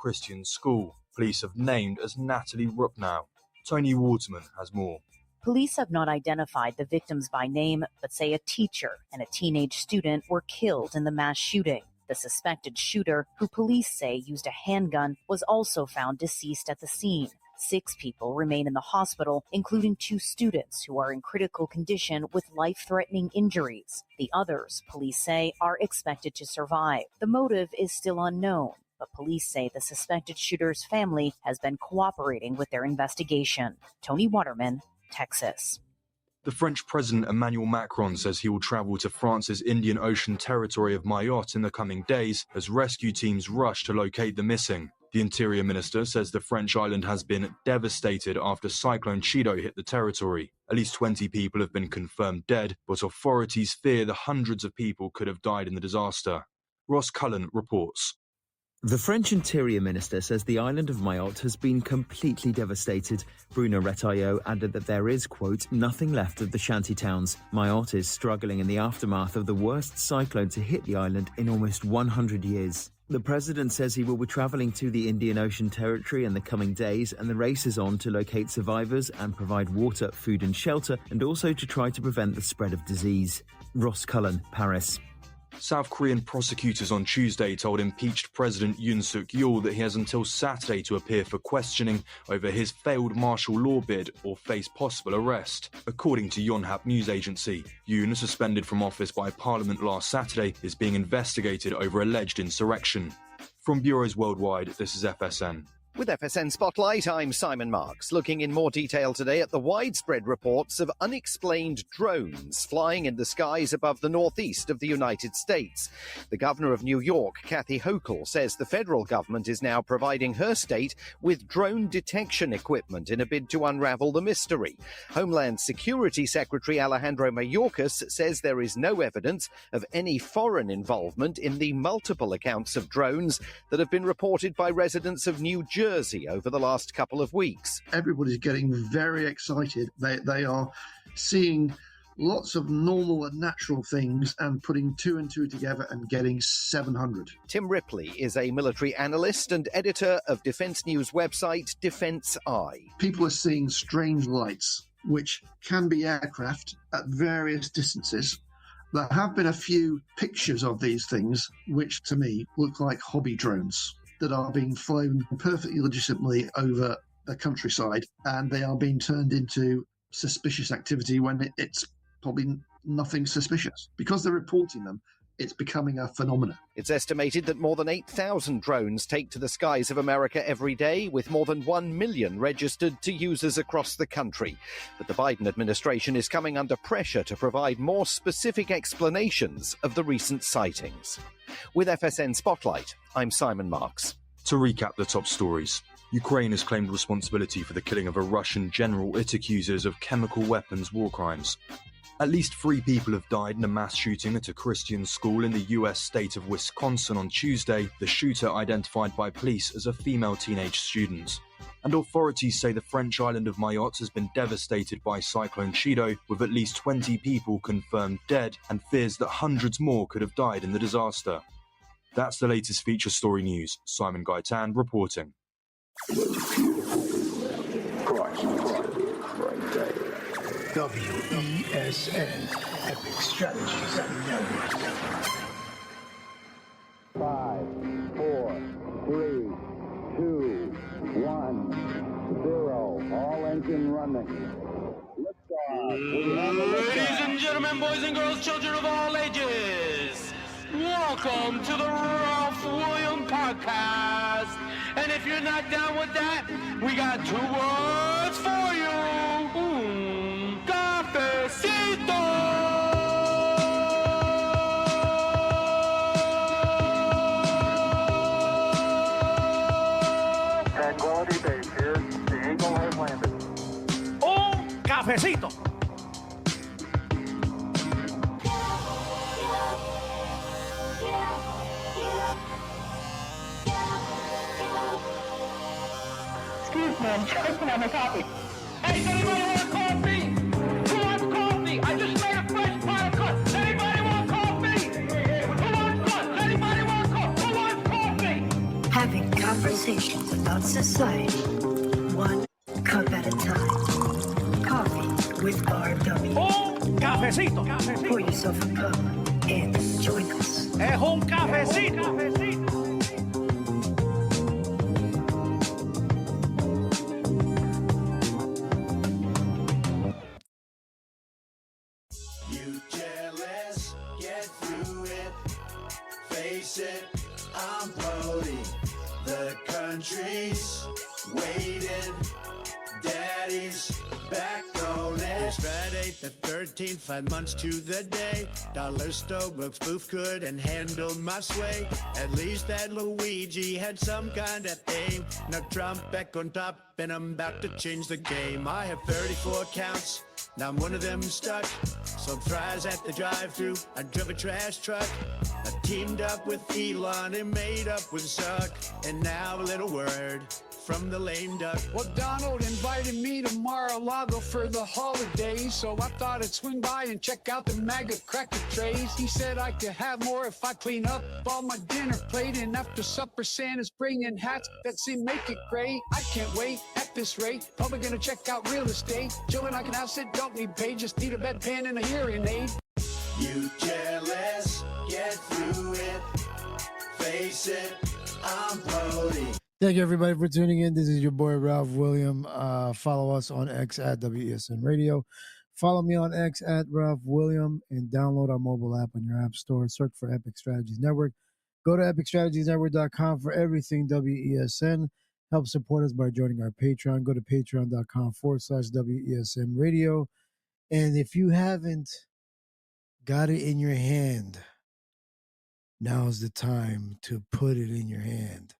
Christian school police have named as Natalie Rupnow. Tony Waterman has more. Police have not identified the victims by name, but say a teacher and a teenage student were killed in the mass shooting. The suspected shooter, who police say used a handgun, was also found deceased at the scene. 6 people remain in the hospital, including 2 students who are in critical condition with life-threatening injuries. The others, police say, are expected to survive. The motive is still unknown, but police say the suspected shooter's family has been cooperating with their investigation. Tony Waterman, Texas. The French President Emmanuel Macron says he will travel to France's Indian Ocean territory of Mayotte in the coming days as rescue teams rush to locate the missing. The Interior Minister says the French island has been devastated after Cyclone Chido hit the territory. At least 20 people have been confirmed dead, but authorities fear the hundreds of people could have died in the disaster. Ross Cullen reports. The French Interior Minister says the island of Mayotte has been completely devastated. Bruno Retailleau added that there is, quote, nothing left of the shanty towns. Mayotte is struggling in the aftermath of the worst cyclone to hit the island in almost 100 years. The president says he will be travelling to the Indian Ocean territory in the coming days, and the race is on to locate survivors and provide water, food and shelter, and also to try to prevent the spread of disease. Ross Cullen, Paris. South Korean prosecutors on Tuesday told impeached President Yoon Suk-yeol that he has until Saturday to appear for questioning over his failed martial law bid or face possible arrest. According to Yonhap news agency, Yoon, suspended from office by Parliament last Saturday, is being investigated over alleged insurrection. From bureaus worldwide, this is FSN. With FSN Spotlight, I'm Simon Marks, looking in more detail today at the widespread reports of unexplained drones flying in the skies above the northeast of the United States. The governor of New York, Kathy Hochul, says the federal government is now providing her state with drone detection equipment in a bid to unravel the mystery. Homeland Security Secretary Alejandro Mayorkas says there is no evidence of any foreign involvement in the multiple accounts of drones that have been reported by residents of New Jersey over the last couple of weeks. Everybody's getting very excited. They are seeing lots of normal and natural things and putting 2 and 2 together and getting 700. Tim Ripley is a military analyst and editor of defense news website Defense Eye. People are seeing strange lights, which can be aircraft at various distances. There have been a few pictures of these things, which to me look like hobby drones that are being flown perfectly legitimately over the countryside, and they are being turned into suspicious activity when it's probably nothing suspicious. Because they're reporting them, it's becoming a phenomenon. It's estimated that more than 8,000 drones take to the skies of America every day, with more than 1 million registered to users across the country. But the Biden administration is coming under pressure to provide more specific explanations of the recent sightings. With FSN Spotlight, I'm Simon Marks. To recap the top stories, Ukraine has claimed responsibility for the killing of a Russian general it accuses of chemical weapons war crimes. At least 3 people have died in a mass shooting at a Christian school in the US state of Wisconsin on Tuesday, the shooter identified by police as a female teenage student. And authorities say the French island of Mayotte has been devastated by Cyclone Chido, with at least 20 people confirmed dead and fears that hundreds more could have died in the disaster. That's the latest feature story news. Simon Gaitan reporting. WESN, Epic Strategies Network. 5, 4, 3, 2, 1, 0. All engine running. Ladies and gentlemen, boys and girls, children of all ages, welcome to the Ralph William Podcast. And if you're not down with that, we got 2 words for you. Cafecito! Tranquility Base here. The Eagle has landed. Un cafecito. Excuse me, I'm choking on the coffee. Hey, does anybody want coffee? Who wants coffee? I just made a fresh pot of coffee. Does anybody want coffee? Who wants coffee? Does anybody want coffee? Who wants coffee? Having conversation. Conversations about society, one cup at a time. Coffee with RW. Un cafecito. Pour yourself a cup and join us. Es un cafecito. You jealous? Get through it. Face it, I'm Brody. The country's waiting. Daddy's back on it. It's Friday the 13th, 5 months to the day. Dollar store book spoof couldn't handle my sway. At least that Luigi had some kind of aim. Now Trump back on top, and I'm about to change the game. I have 34 counts, now I'm one of them stuck. Sold fries at the drive-thru, I drove a trash truck. I teamed up with Elon and made up with Zuck. And now a little word from the lame duck. Well, Donald invited me to Mar-a-Lago for the holidays, so I thought I'd swing by and check out the MAGA cracker trays. He said I could have more if I clean up all my dinner plate, and after supper Santa's bringing hats that say make it great. I can't wait at this rate, probably gonna check out real estate. Children I can have sit, don't need pay, just need a bedpan and a hearing aid. You jealous? Get through it. Face it, I'm Brody. Thank you, everybody, for tuning in. This is your boy, Ralph William. Follow us on X at WESN Radio. Follow me on X at Ralph William and download our mobile app on your app store. Search for Epic Strategies Network. Go to epicstrategiesnetwork.com for everything WESN. Help support us by joining our Patreon. Go to patreon.com/WESN Radio. And if you haven't got it in your hand, now's the time to put it in your hand.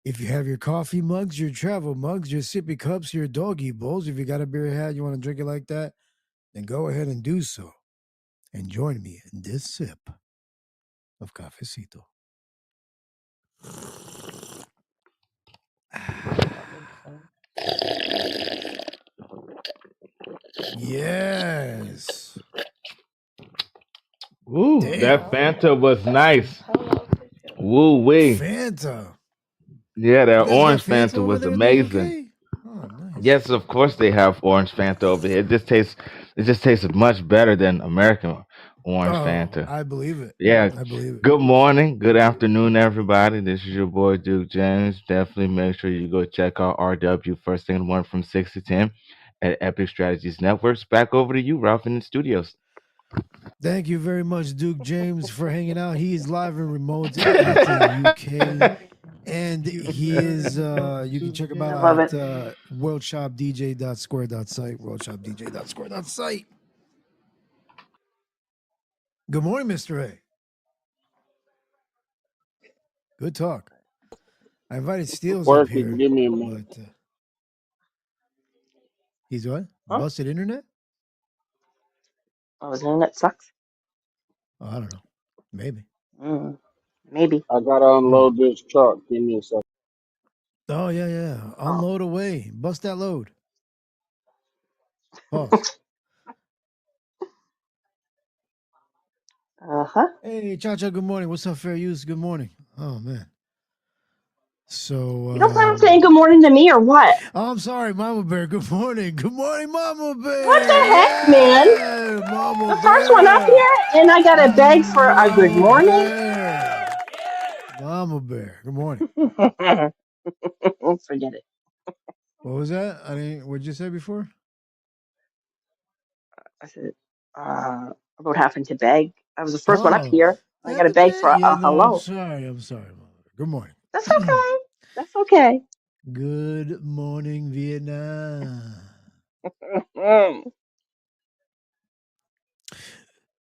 If you have your coffee mugs, your travel mugs, your sippy cups, your doggy bowls, if you got a beer hat, you want to drink it like that, then go ahead and do so. And join me in this sip of cafecito. Yes. Ooh, Damn. that Fanta was nice. Woo wee. Fanta. Yeah, that You guys orange got Fanta Fanta over was there in the amazing. UK? Oh, nice. Yes, of course they have orange Fanta over here. It just tastes much better than American orange Fanta. I believe it. Yeah. I believe it. Good morning, good afternoon, everybody. This is your boy Duke James. Definitely make sure you go check out RW first thing in the morning from 6 to 10 at Epic Strategies Networks. Back over to you, Ralph, in the studios. Thank you very much, Duke James, for hanging out. He's live and remote at the UK. And he is, you can check him out at worldshopdj.square.site, worldshopdj.square.site. Good morning, Mr. A. Good talk. I invited Steels up here. Give me a minute. But, he's what? Huh? Busted internet? Oh, his internet sucks? Oh, I don't know. Maybe. Maybe. I gotta unload this truck. Give me a second. Oh, yeah. Unload away. Bust that load. Pause. Hey, Cha-Cha, good morning. What's up, Fair Use? Good morning. Oh, man. So, you don't plan on saying good morning to me or what? Oh, I'm sorry, Mama Bear. Good morning. Good morning, Mama Bear. What the heck, man? Hey, Mama the first one up here, and I got a beg for a good morning? Mama Bear. Good morning. Forget it. What was that? What'd you say before? I said, about having to beg. I was the first one up here. I got a beg for a hello. I'm sorry, Mama. Good morning. That's okay. That's okay. Good morning, Vietnam.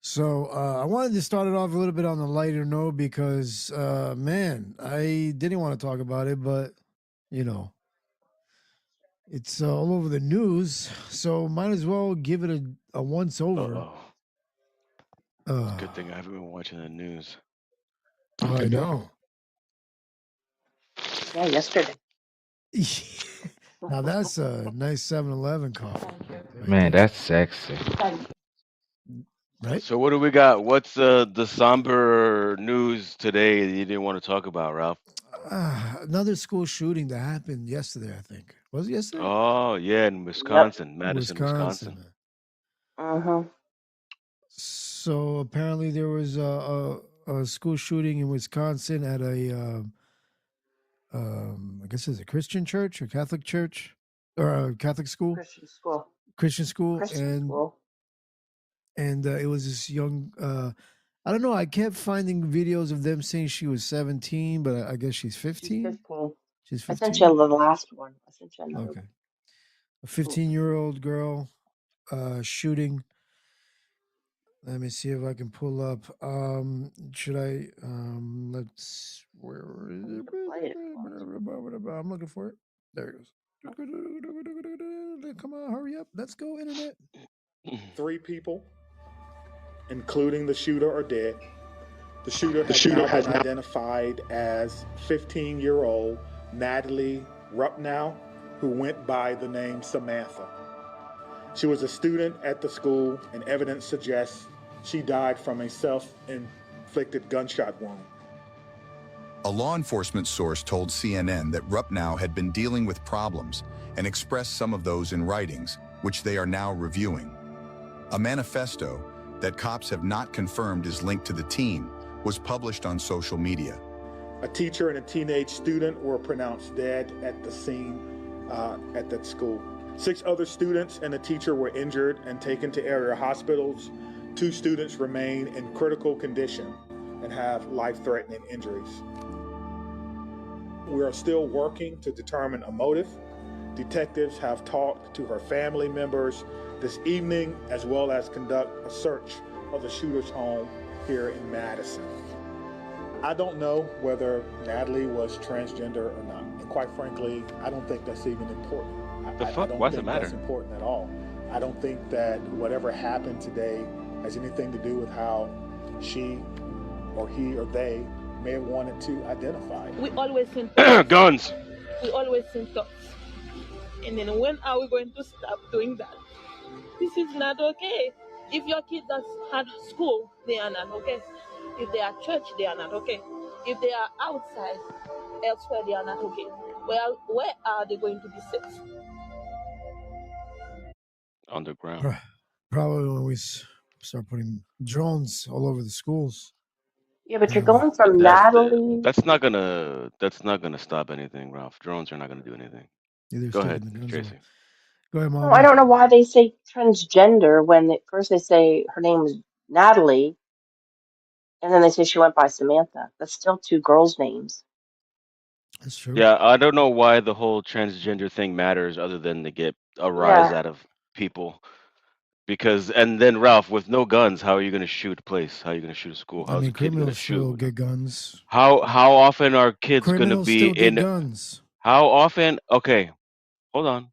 So I wanted to start it off a little bit on the lighter note because, man, I didn't want to talk about it, but, it's all over the news, so might as well give it a once-over. It's a good thing I haven't been watching the news. Oh, I know. Yeah, yesterday. Now that's a nice 7-Eleven coffee. Man, that's sexy. Right? So what do we got? What's the somber news today that you didn't want to talk about, Ralph? Another school shooting that happened yesterday. I think was it yesterday? Oh yeah, in Yep. Wisconsin, Madison, Wisconsin. Wisconsin. Uh-huh. So apparently there was a school shooting in Wisconsin at I guess it's a Christian church or Catholic church or a Catholic school, Christian school. Christian school, Christian school. and it was this young. I don't know. I kept finding videos of them saying she was 17, but I guess she's She's 15. 15. She's I sent you 15. the last one. I sent you another Okay, one. a 15-year-old girl shooting. Let me see if I can pull up. Should I? Let's. Where is You it? can play it. I'm looking for it. There it goes. Come on, hurry up. Let's go, internet. 3 people, including the shooter, are dead. The shooter has been identified as 15-year-old Natalie Rupnow, who went by the name Samantha. She was a student at the school, and evidence suggests she died from a self-inflicted gunshot wound. A law enforcement source told CNN that Rupnow had been dealing with problems and expressed some of those in writings, which they are now reviewing. A manifesto that cops have not confirmed is linked to the teen was published on social media. A teacher and a teenage student were pronounced dead at the scene at that school. 6 other students and a teacher were injured and taken to area hospitals. 2 students remain in critical condition and have life-threatening injuries. We are still working to determine a motive. Detectives have talked to her family members this evening, as well as conduct a search of the shooter's home here in Madison. I don't know whether Natalie was transgender or not. And quite frankly, I don't think that's even important. The fuck? I don't Why does it think matter? that's important at all. I don't think that whatever happened today has anything to do with how she or he or they may have wanted to identify. We always think Guns. we always think thoughts. And then when are we going to stop doing that? This is not okay. If your kids are at school, they are not okay. If they are at church, they are not okay. If they are outside, elsewhere, they are not okay. Well, where are they going to be safe? Underground. Probably when we start putting drones all over the schools. Yeah, but you're going from Natalie. That's not gonna stop anything, Ralph. Drones are not gonna do anything. They're Go taking ahead, the guns Tracy. away. Go ahead, No, Mama. I don't know why they say transgender when first they say her name is Natalie, and then they say she went by Samantha. That's still 2 girls' names. That's true. Yeah, I don't know why the whole transgender thing matters, other than to get a rise Yeah. out of people. Because and then Ralph, with no guns, how are you gonna shoot a place? How are you gonna shoot a school? I How's mean, a kid gonna criminals still shoot? get guns. How often are kids gonna Criminals be still get in? guns. How often? Okay, hold on.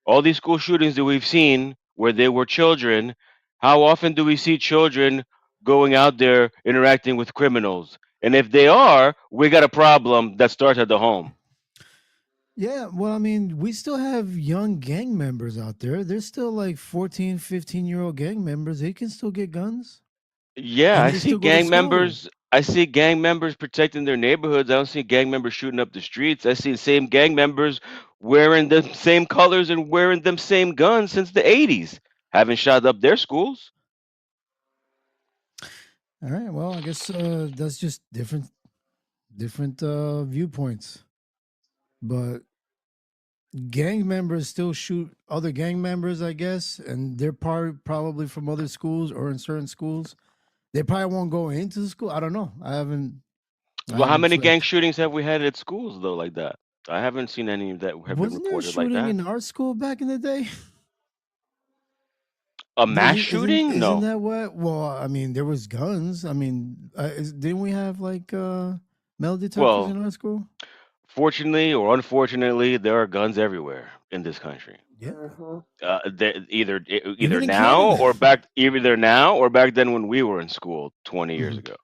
All these school shootings that we've seen where they were children, how often do we see children going out there interacting with criminals? And if they are, we got a problem that starts at the home. Yeah, well, I mean, we still have young gang members out there. There's still like 14, 15-year-old gang members. They can still get guns. Yeah, And I they see still go to gang school. members. I see gang members protecting their neighborhoods. I don't see gang members shooting up the streets. I see the same gang members wearing the same colors and wearing them same guns since the 80s. Haven't shot up their schools. All right, well, I guess that's just different viewpoints. But gang members still shoot other gang members, I guess, and they're probably from other schools or in certain schools. They probably won't go into the school. I don't know. I haven't. Well, how many gang shootings have we had at schools though, like that? I haven't seen any that have been Wasn't there a reported like shooting that. in our school back in the day? A mass shooting? Isn't No. that what? Well, I mean, there was guns. I mean, didn't we have like metal detectors Well, in our school? fortunately or unfortunately, there are guns everywhere in this country. Yeah. Either Even in now Canada. or back, either now or back then when we were in school 20 years ago.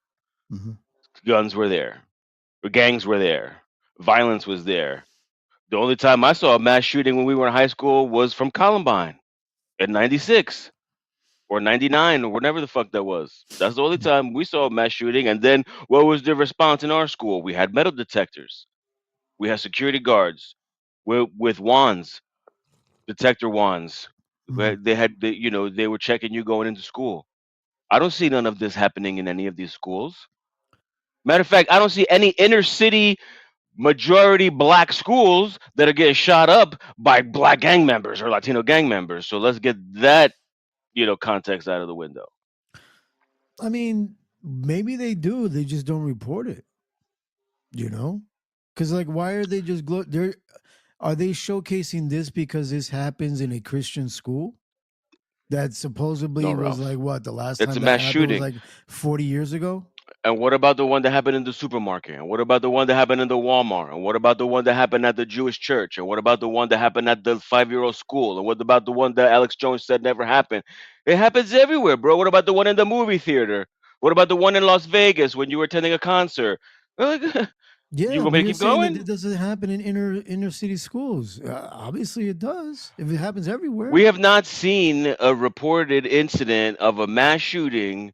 Guns were there, gangs were there, violence was there. The only time I saw a mass shooting when we were in high school was from Columbine in '96. or 99 or whatever the fuck that was. That's the only time we saw a mass shooting. And then what was the response in our school? We had metal detectors. We had security guards with wands, detector wands. They were checking you going into school. I don't see none of this happening in any of these schools. Matter of fact, I don't see any inner city majority black schools that are getting shot up by black gang members or Latino gang members. So let's get that, context out of the window. I mean, maybe they do. They just don't report it. You know, because like, why are they just are they showcasing this because this happens in a Christian school that No, supposedly was Ralph. like what the last It's a time that mass happened was shooting. like 40 years ago? And what about the one that happened in the supermarket? And what about the one that happened in the Walmart? And what about the one that happened at the Jewish church? And what about the one that happened at the 5-year-old school? And what about the one that Alex Jones said never happened? It happens everywhere, bro. What about the one in the movie theater? What about the one in Las Vegas when you were attending a concert? You Yeah, want but me to you're keep saying that going? it doesn't happen in inner city schools. Obviously, it does. If it happens everywhere. We have not seen a reported incident of a mass shooting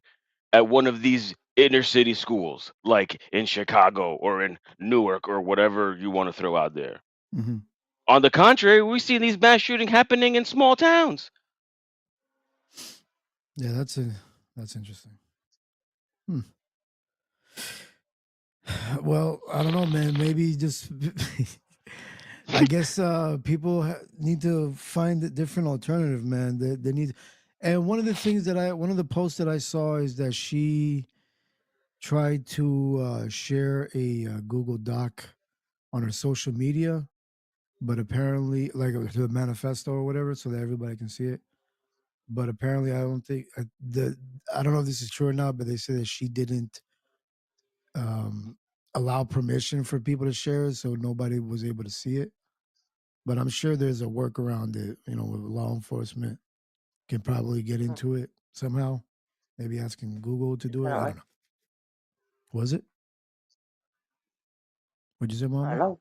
at one of these inner city schools, like in Chicago or in Newark or whatever you want to throw out there. Mm-hmm. On the contrary, we see these mass shootings happening in small towns. Yeah, that's interesting. Hmm. Well, I don't know, man. Maybe just I guess people need to find a different alternative, man. They need, and one of the things one of the posts that I saw is that she tried to share a Google Doc on her social media, but apparently, like to the manifesto or whatever, so that everybody can see it. But apparently, I don't think I don't know if this is true or not, but they say that she didn't um, allow permission for people to share it, so nobody was able to see it. But I'm sure there's a workaround that with law enforcement can probably get into it somehow. Maybe asking Google to do it. I Definitely. don't know. Was it? What'd you say, I don't Mama? know.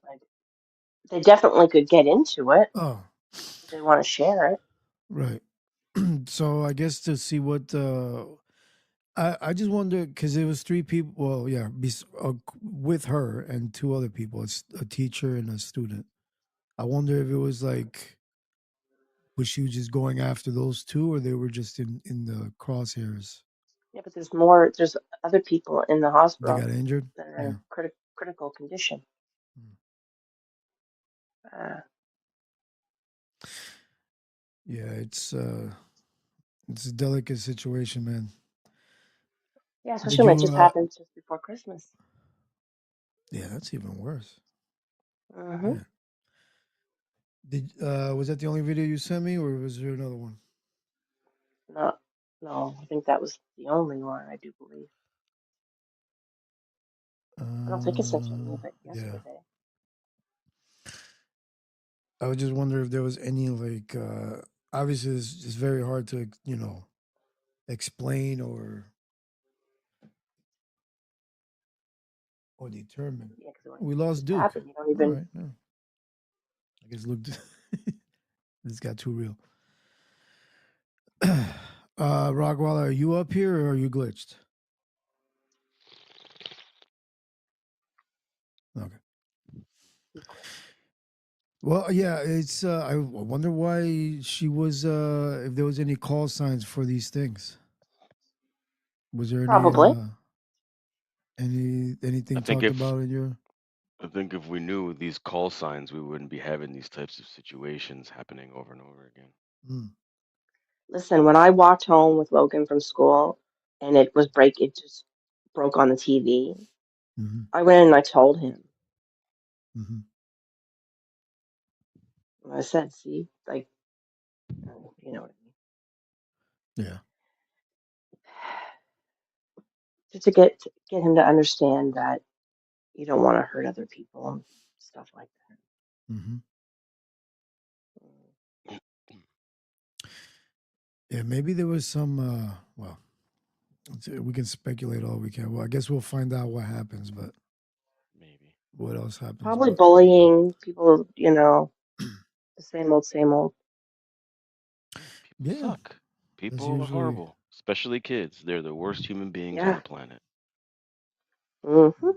They definitely could get into it Oh, if they want to share it. right. So I guess to see what I just wonder because it was three people. Well, yeah, with her and two other people. It's a teacher and a student. I wonder if it was like was she just going after those two, or they were just in the crosshairs? Yeah, but there's more. There's other people in the They hospital got injured. that are Yeah. in critical condition. Yeah, it's a delicate situation, man. Yeah, Did especially when it you? just happened just before Christmas. Yeah, that's even worse. Mm-hmm. Yeah. Did was that the only video you sent me, or was there another one? No, I think that was the only one. I do believe. I don't think I sent you any of it Yeah. yesterday. I would just wonder if there was any like. Obviously, it's very hard to explain or determine. Yeah, because We when it lost just Duke. happened, you don't All even. right. Yeah. I guess look, this got too real. Rockwaller, are you up here or are you glitched? Okay. Well, yeah, it's. I wonder why she was. If there was any call signs for these things. Was there Probably. I anything think talked if about in your? I think if we knew these call signs, we wouldn't be having these types of situations happening over and over again. Listen, when I walked home with Logan from school and it just broke on the TV. Mm-hmm. I went in and I told him. Mm-hmm. And I said, "See, like, you know what I Yeah. mean." Just to get him to understand that you don't want to hurt other people and stuff like that. Mm-hmm. Yeah, maybe there was some. Well, we can speculate all we can. Well, I guess we'll find out what happens, but maybe what else happens? Probably But bullying people, the same old, same old. People yeah, suck. People are usually horrible, especially kids. They're the worst human beings on Yeah. the planet. Mm-hmm.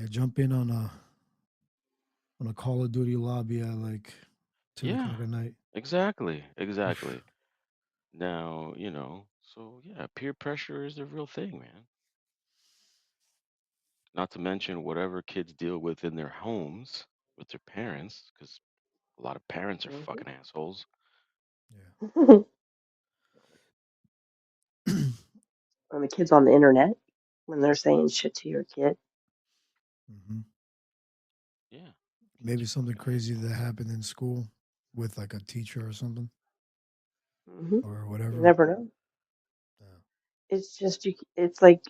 jump in on a Call of Duty lobby at like 10 o'clock Yeah, at night. exactly, exactly. Now, so yeah, peer pressure is a real thing, man. Not to mention whatever kids deal with in their homes with their parents, because a lot of parents are fucking assholes. When the kids on the internet, when they're saying shit to your kid. hmm Yeah, Maybe something crazy that happened in school with like a teacher or something Mm-hmm. or You whatever. never know. It's just you. It's like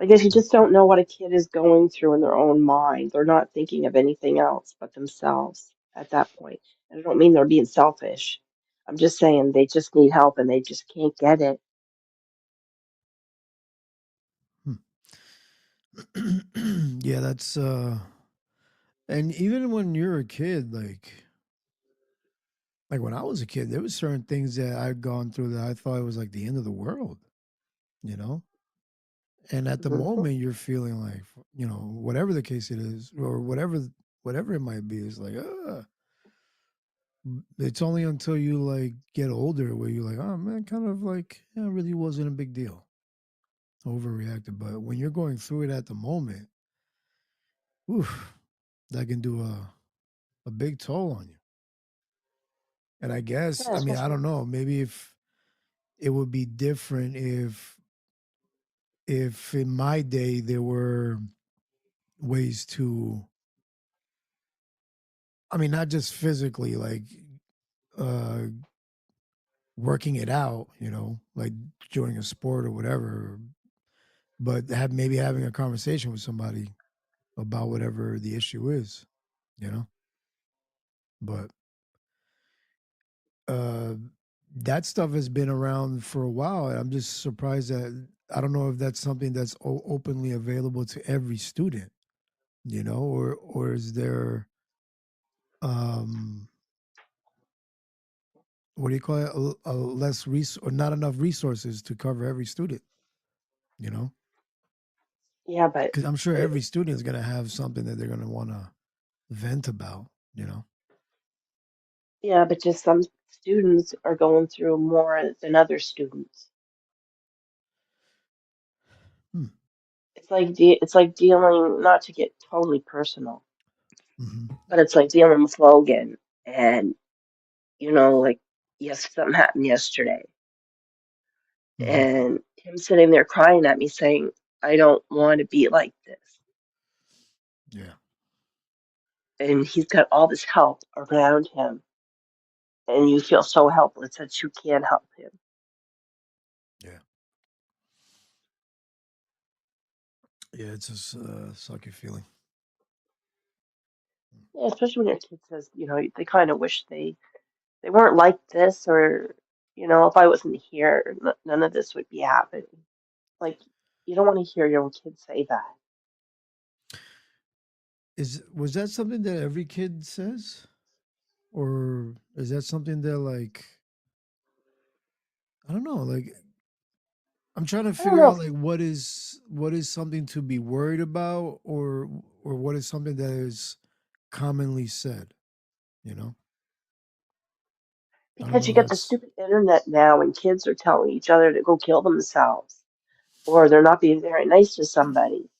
I guess you just don't know what a kid is going through in their own mind. They're not thinking of anything else but themselves at that point. And I don't mean they're being selfish. I'm just saying they just need help and they just can't get it. Yeah, that's and even when you're a kid, like when I was a kid, there was certain things that I'd gone through that I thought it was like the end of the world, you know? And at the Mm-hmm. moment you're feeling like, whatever the case it is, or whatever it might be, it's like, it's only until you like get older where you're like, oh man, kind of like, yeah, it really wasn't a big deal. Overreacted. But when you're going through it at the moment, oof, that can do a big toll on you. And I guess, Yeah, I mean, I especially don't know, maybe if it would be different if in my day there were ways to, I mean, not just physically like uh working it out, like doing a sport or whatever, but maybe having a conversation with somebody about whatever the issue is, you know. But uh that stuff has been around for a while, and I'm just surprised that I don't know if that's something that's openly available to every student, or is there um what do you call it, a less or not enough resources to cover every student, you know yeah, but because I'm sure it, every student is going to have something that they're going to want to vent about. yeah, but just some students are going through more than other students. Hmm. It's like dealing, not to get totally personal, Mm-hmm. but it's like dealing with Logan and like yes, something happened yesterday, Mm-hmm. and him sitting there crying at me saying, "I don't want to be like this," Yeah. and he's got all this help around him, and you feel so helpless that you can't help him. Yeah. Yeah. It's a sucky feeling. Yeah, especially when your kid says, they kind of wish they weren't like this, or if I wasn't here, none of this would be happening. Like, you don't want to hear your own kid say that. Was that something that every kid says, or is that something that like I don't know, like I'm trying to I don't figure know. out like what is something to be worried about, or what is something that is commonly said, you know? I don't Because know you if get the that's stupid internet now, and kids are telling each other to go kill themselves, or they're not being very nice to somebody,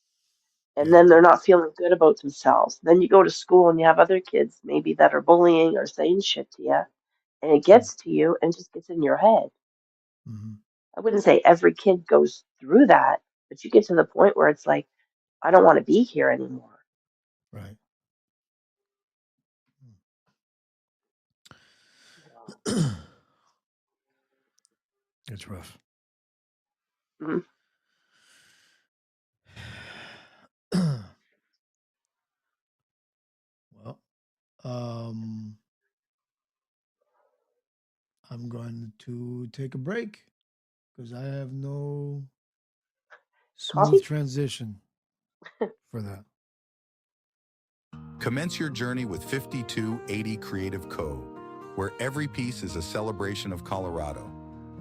and yeah. then they're not feeling good about themselves. Then you go to school and you have other kids maybe that are bullying or saying shit to you, and it gets to you and just gets in your head. Mm-hmm. I wouldn't say every kid goes through that, but you get to the point where it's like, I don't want to be here anymore. Right. It's rough. Mm-hmm. Well, I'm going to take a break because I have no smooth Coffee? transition for that. Commence your journey with 5280 Creative Co., where every piece is a celebration of Colorado.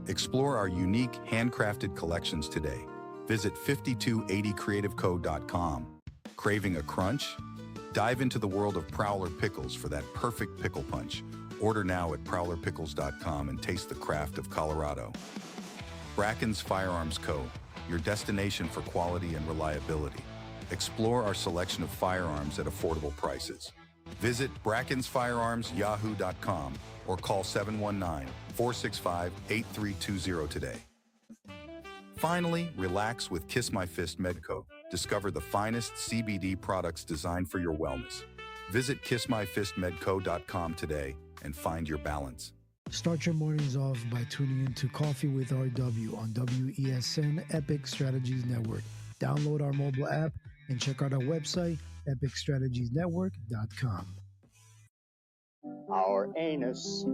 Explore our unique handcrafted collections today. Visit 5280creativeco.com. Craving a crunch? Dive into the world of Prowler Pickles for that perfect pickle punch. Order now at prowlerpickles.com and taste the craft of Colorado. Bracken's Firearms Co., your destination for quality and reliability. Explore our selection of firearms at affordable prices. Visit brackensfirearmsyahoo.com or call 719-465-8320 today. Finally, relax with Kiss My Fist Medco. Discover the finest CBD products designed for your wellness. Visit kissmyfistmedco.com today and find your balance. Start your mornings off by tuning in to Coffee with RW on WESN Epic Strategies Network. Download our mobile app and check out our website, epicstrategiesnetwork.com. Our anus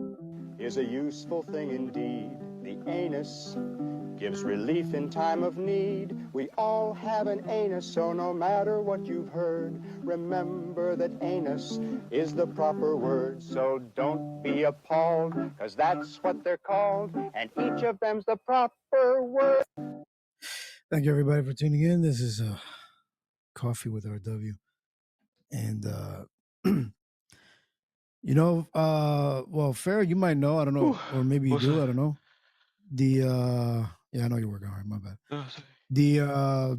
is a useful thing indeed. The anus gives relief in time of need. We all have an anus, so no matter what you've heard, remember that anus is the proper word. So don't be appalled, because that's what they're called, and each of them's the proper word. Thank you, everybody, for tuning in. This is Coffee with RW. And, well, Farrah, you might know, I don't know, or maybe you do, I don't know. Yeah, I know you're working hard, my bad. The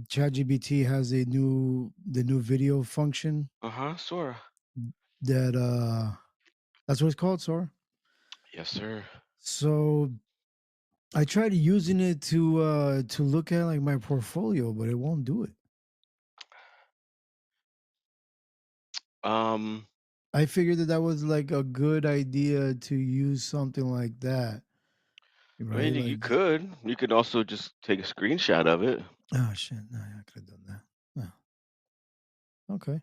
ChatGPT has the new video function. Sora. That's what it's called, Sora? Yes, sir. So I tried using it to look at like my portfolio, but it won't do it. I figured that was like a good idea to use something like that. Right? I mean, you could also just take a screenshot of it. Oh shit! No, I could have done that. No. Okay.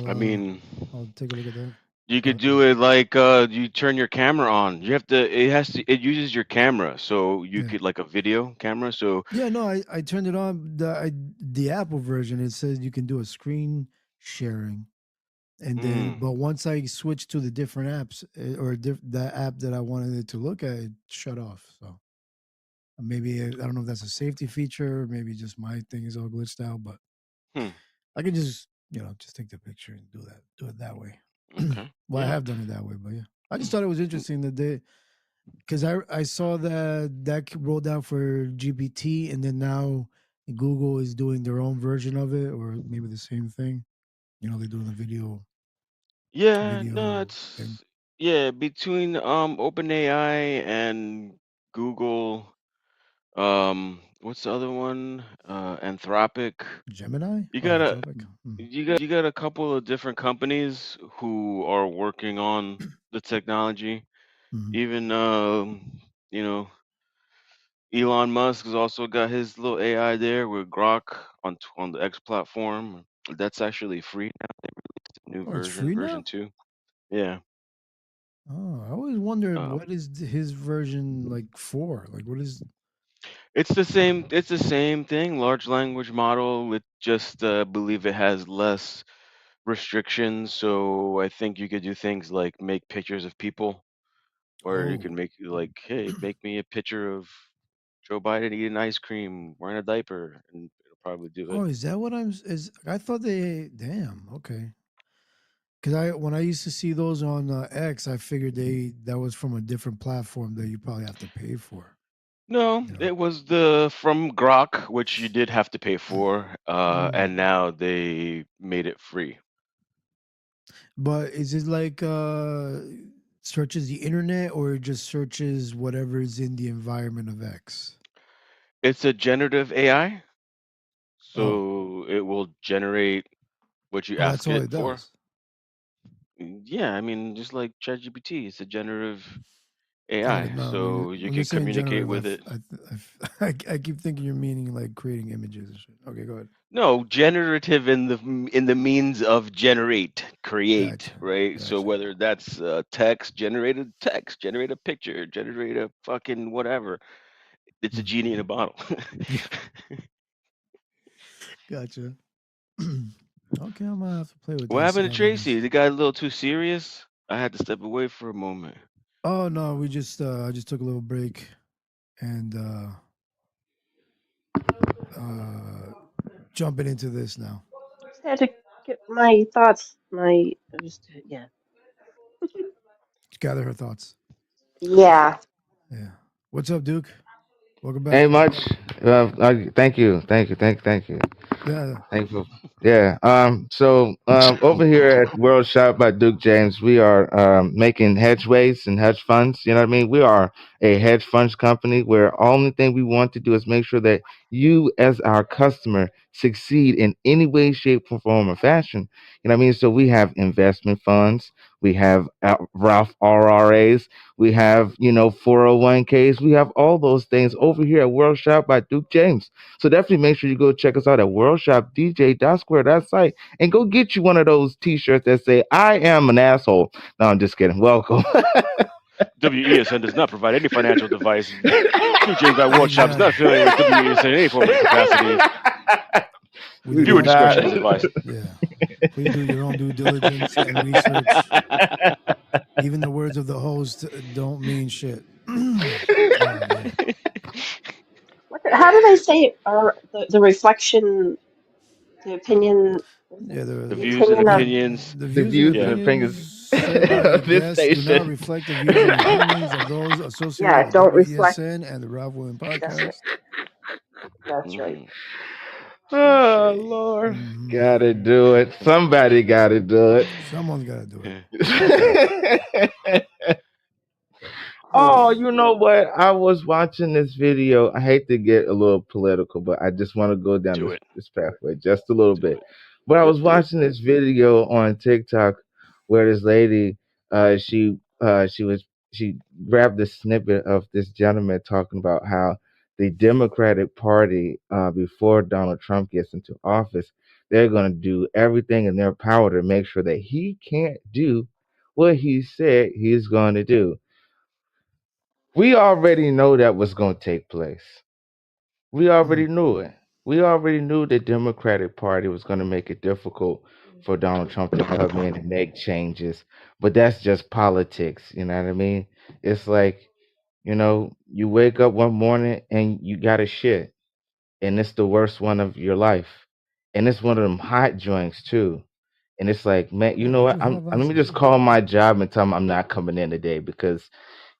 I mean, I'll take a look at that. you could do it like you turn your camera on. You have to. It uses your camera, so you could like a video camera. So yeah, no, I turned it on. The Apple version, it says you can do a screen sharing, and then but once I switched to the different apps or the app that I wanted it to look at, it shut off. So maybe I don't know if that's a safety feature, or maybe just my thing is all glitched out. But I can just just take the picture and do it that way. Okay. Well, I have done it that way, but yeah, I just thought it was interesting that they, because I saw that rolled out for GPT, and then now Google is doing their own version of it, or maybe the same thing. They're doing the video. yeah, no, it's between OpenAI and Google. What's the other one? Anthropic. Gemini. You got a couple of different companies who are working on the technology. Even Elon Musk has also got his little AI there with Grok on the X platform. That's actually free now. They released a new Oh, it's version, free version now? 2. Yeah. Oh, I always wondered what is his version like for? Like, what is? It's the same thing, large language model. It just believe it has less restrictions. So I think you could do things like make pictures of people, or you can make like, hey, make me a picture of Joe Biden eating ice cream, wearing a diaper, and it'll probably do it. Oh, is that what I thought they? Damn. Okay. Because when I used to see those on X, I figured that was from a different platform that you probably have to pay for. No, it was from Grok, which you did have to pay for, and now they made it free. But is it like searches the internet, or it just searches whatever is in the environment of X? It's a generative AI, so it will generate what you That's ask all it it for. does. Yeah, I mean, just like ChatGPT, it's a generative Okay, AI, no, so you when can you're saying communicate generative, with it. I keep thinking you're meaning like creating images and shit. Okay, go ahead. No, generative in the means of create, right? So whether that's text, generate a picture, generate a fucking whatever, it's a genie in a bottle. Gotcha. Okay, I'm gonna have to play with What that. See happened to how that is. Tracy? They got a little too serious. I had to step away for a moment. Oh no, we just I just took a little break and jumping into this now. Just had to get my thoughts. Yeah. Gather her thoughts. Yeah. Yeah. What's up, Duke? Welcome back. Ain't much. Thank you. Yeah. Thankful. Yeah. So over here at World Shop by Duke James, we are making hedgeways and hedge funds. You know what I mean? We are a hedge funds company where only thing we want to do is make sure that you, as our customer, succeed in any way, shape, form, or fashion. You know what I mean? So we have investment funds. We have Ralph RRAs. We have 401ks. We have all those things over here at World Shop by Duke James. So definitely make sure you go check us out at worldshopdj.square.site and go get you one of those t-shirts that say I am an asshole. No, I'm just kidding. Welcome. WESN does not provide any financial advice. Duke James by World Shop is not affiliated with WESN in any form or capacity. Viewer discretion is advised. Yeah. Please do your own due diligence and research. Even the words of the host don't mean shit. How do they say it? Or the reflection, the opinion, Yeah, The views and opinions. The views and opinions shared by the guests do not reflect the views and opinions of those associated with don't reflect. WESN and the Ralph William That's right. podcast. That's right. Oh Lord, gotta do it. Somebody gotta do it. Someone's gotta do it. Oh, you know what? I was watching this video. I hate to get a little political, but I just want to go down this pathway just a little bit. But I was watching this video on TikTok where this lady, she grabbed a snippet of this gentleman talking about how the Democratic Party, before Donald Trump gets into office, they're going to do everything in their power to make sure that he can't do what he said he's going to do. We already know that was going to take place. We already knew it. We already knew the Democratic Party was going to make it difficult for Donald Trump to come in and make changes. But that's just politics. You know what I mean? It's like, you wake up one morning and you got a shit, and it's the worst one of your life. And it's one of them hot joints, too. And it's like, man, you know what? Let me just call my job and tell them I'm not coming in today because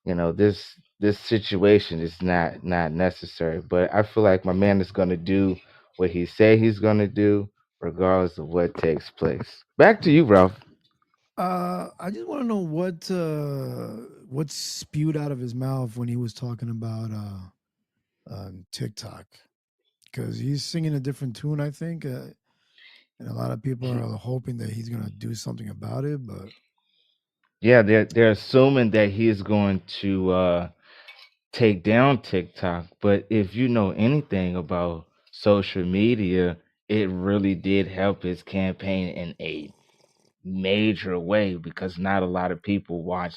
this situation is not necessary. But I feel like my man is going to do what he said he's going to do regardless of what takes place. Back to you, Ralph. I just want to know what spewed out of his mouth when he was talking about TikTok, because he's singing a different tune, I think, and a lot of people are hoping that he's gonna do something about it. But Yeah, they're assuming that he is going to take down TikTok. But if you know anything about social media, it really did help his campaign in a major way because not a lot of people watch.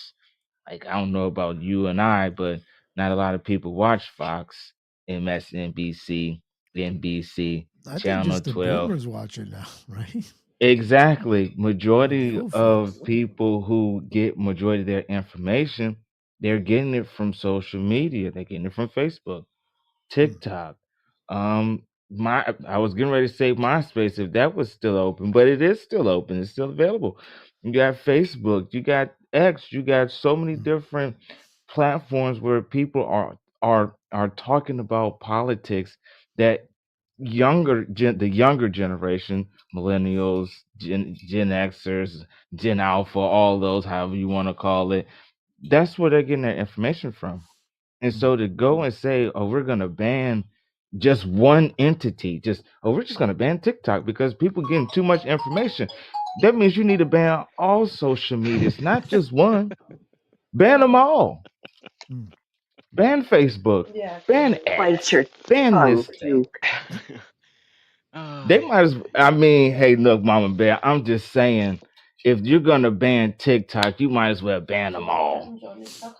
Like, I don't know about you and I, but not a lot of people watch Fox, MSNBC, NBC, I think Channel just the 12. boomers watch it now, right? Exactly. Majority of people who get majority of their information, they're getting it from social media. They're getting it from Facebook, TikTok. My I was getting ready to say MySpace if that was still open, but it is still open. It's still available. You got Facebook, you got X, you got so many different platforms where people are talking about politics that the younger generation, millennials, Gen Xers, Gen Alpha, all those, however you want to call it, that's where they're getting their information from. And so to go and say, oh, we're going to ban just one entity, we're just going to ban TikTok because people getting too much information. That means you need to ban all social medias, not just one. Ban them all. Ban Facebook. Ban Bite X. your Ban tongue, this thing. Duke. They might as I mean, hey, look, Mama Bear, I'm just saying, if you're going to ban TikTok, you might as well ban them all.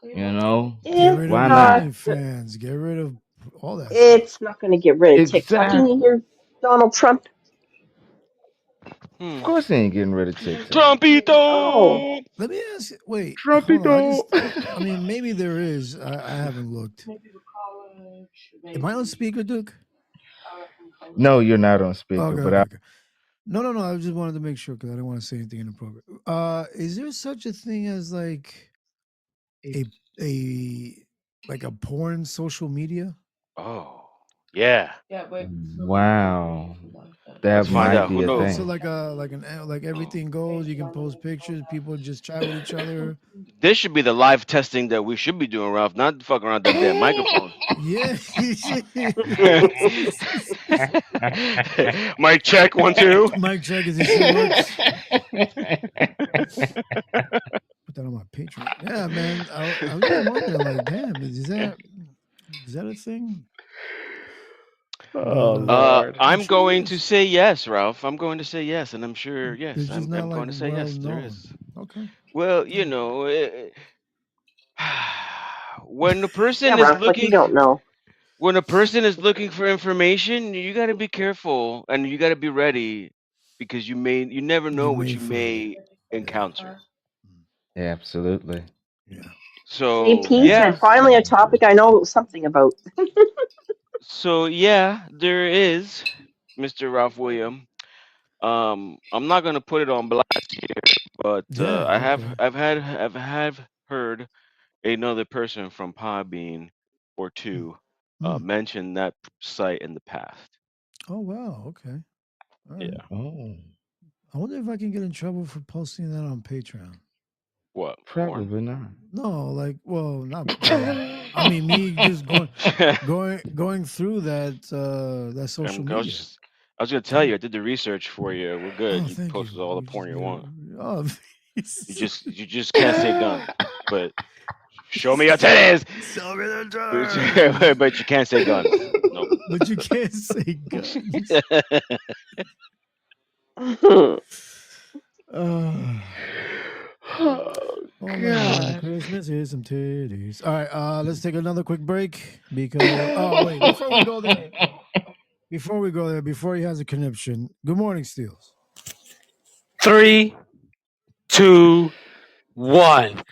Get rid of Why not? OnlyFans. Get rid of all that stuff. It's not going to get rid of TikTok. Can you hear Donald Trump? Of course, they ain't getting rid of TikTok. Trumpito. Let me ask. Wait, hold Trumpito. on. I mean, maybe there is. I haven't looked. Am I on speaker, Duke? No, you're not on speaker, Okay, but okay, okay. No. I just wanted to make sure because I didn't want to say anything inappropriate. Is there such a thing as like a like a porn social media? Oh, yeah. wow, Let's that find might out. be Who a knows? So thing. like everything goes. You can post pictures. People just chat with each other. This should be the live testing that we should be doing, Ralph. Not fucking around that damn microphone. Yeah. Mic check 1 2. Mic check is this shit works. Put that on my Patreon. Yeah, man. I was just wondering, like, damn, is that a thing? Oh Lord. I'm sure going it to is. say yes, Ralph. I'm going to say yes, and I'm sure yes. It's just not I'm like going to say well yes. There known. is. Okay. Well, you know, when a Yeah, person is Ralph, like you looking don't know. when a person is looking for information, you got to be careful and you got to be ready because you never know You what may you find. may encounter. Yeah, absolutely. Yeah. So JP yeah, said, finally a topic I know something about. there is Mr. Ralph William. I'm not gonna put it on blast here, but Yeah. Okay. I've had heard another person from Podbean or two Mm. mention that site in the past. Oh wow. Okay. All right. Yeah. Oh, I wonder if I can get in trouble for posting that on Patreon. What? Porn? probably not. No, like, well, not well. I mean, me just going through that social media. I was gonna tell you, I did the research for you. We're good. Oh, You can thank you. post all the porn you want. Oh, You just can't say guns. But show me your titties. show me the dirt. But you can't say guns. Nope. But you can't say guns. Oh Oh man, God. Christmas, here's some titties. All right, let's take another quick break because oh wait, before we go there, before he has a conniption. Good morning, Steels. 3, 2, 1.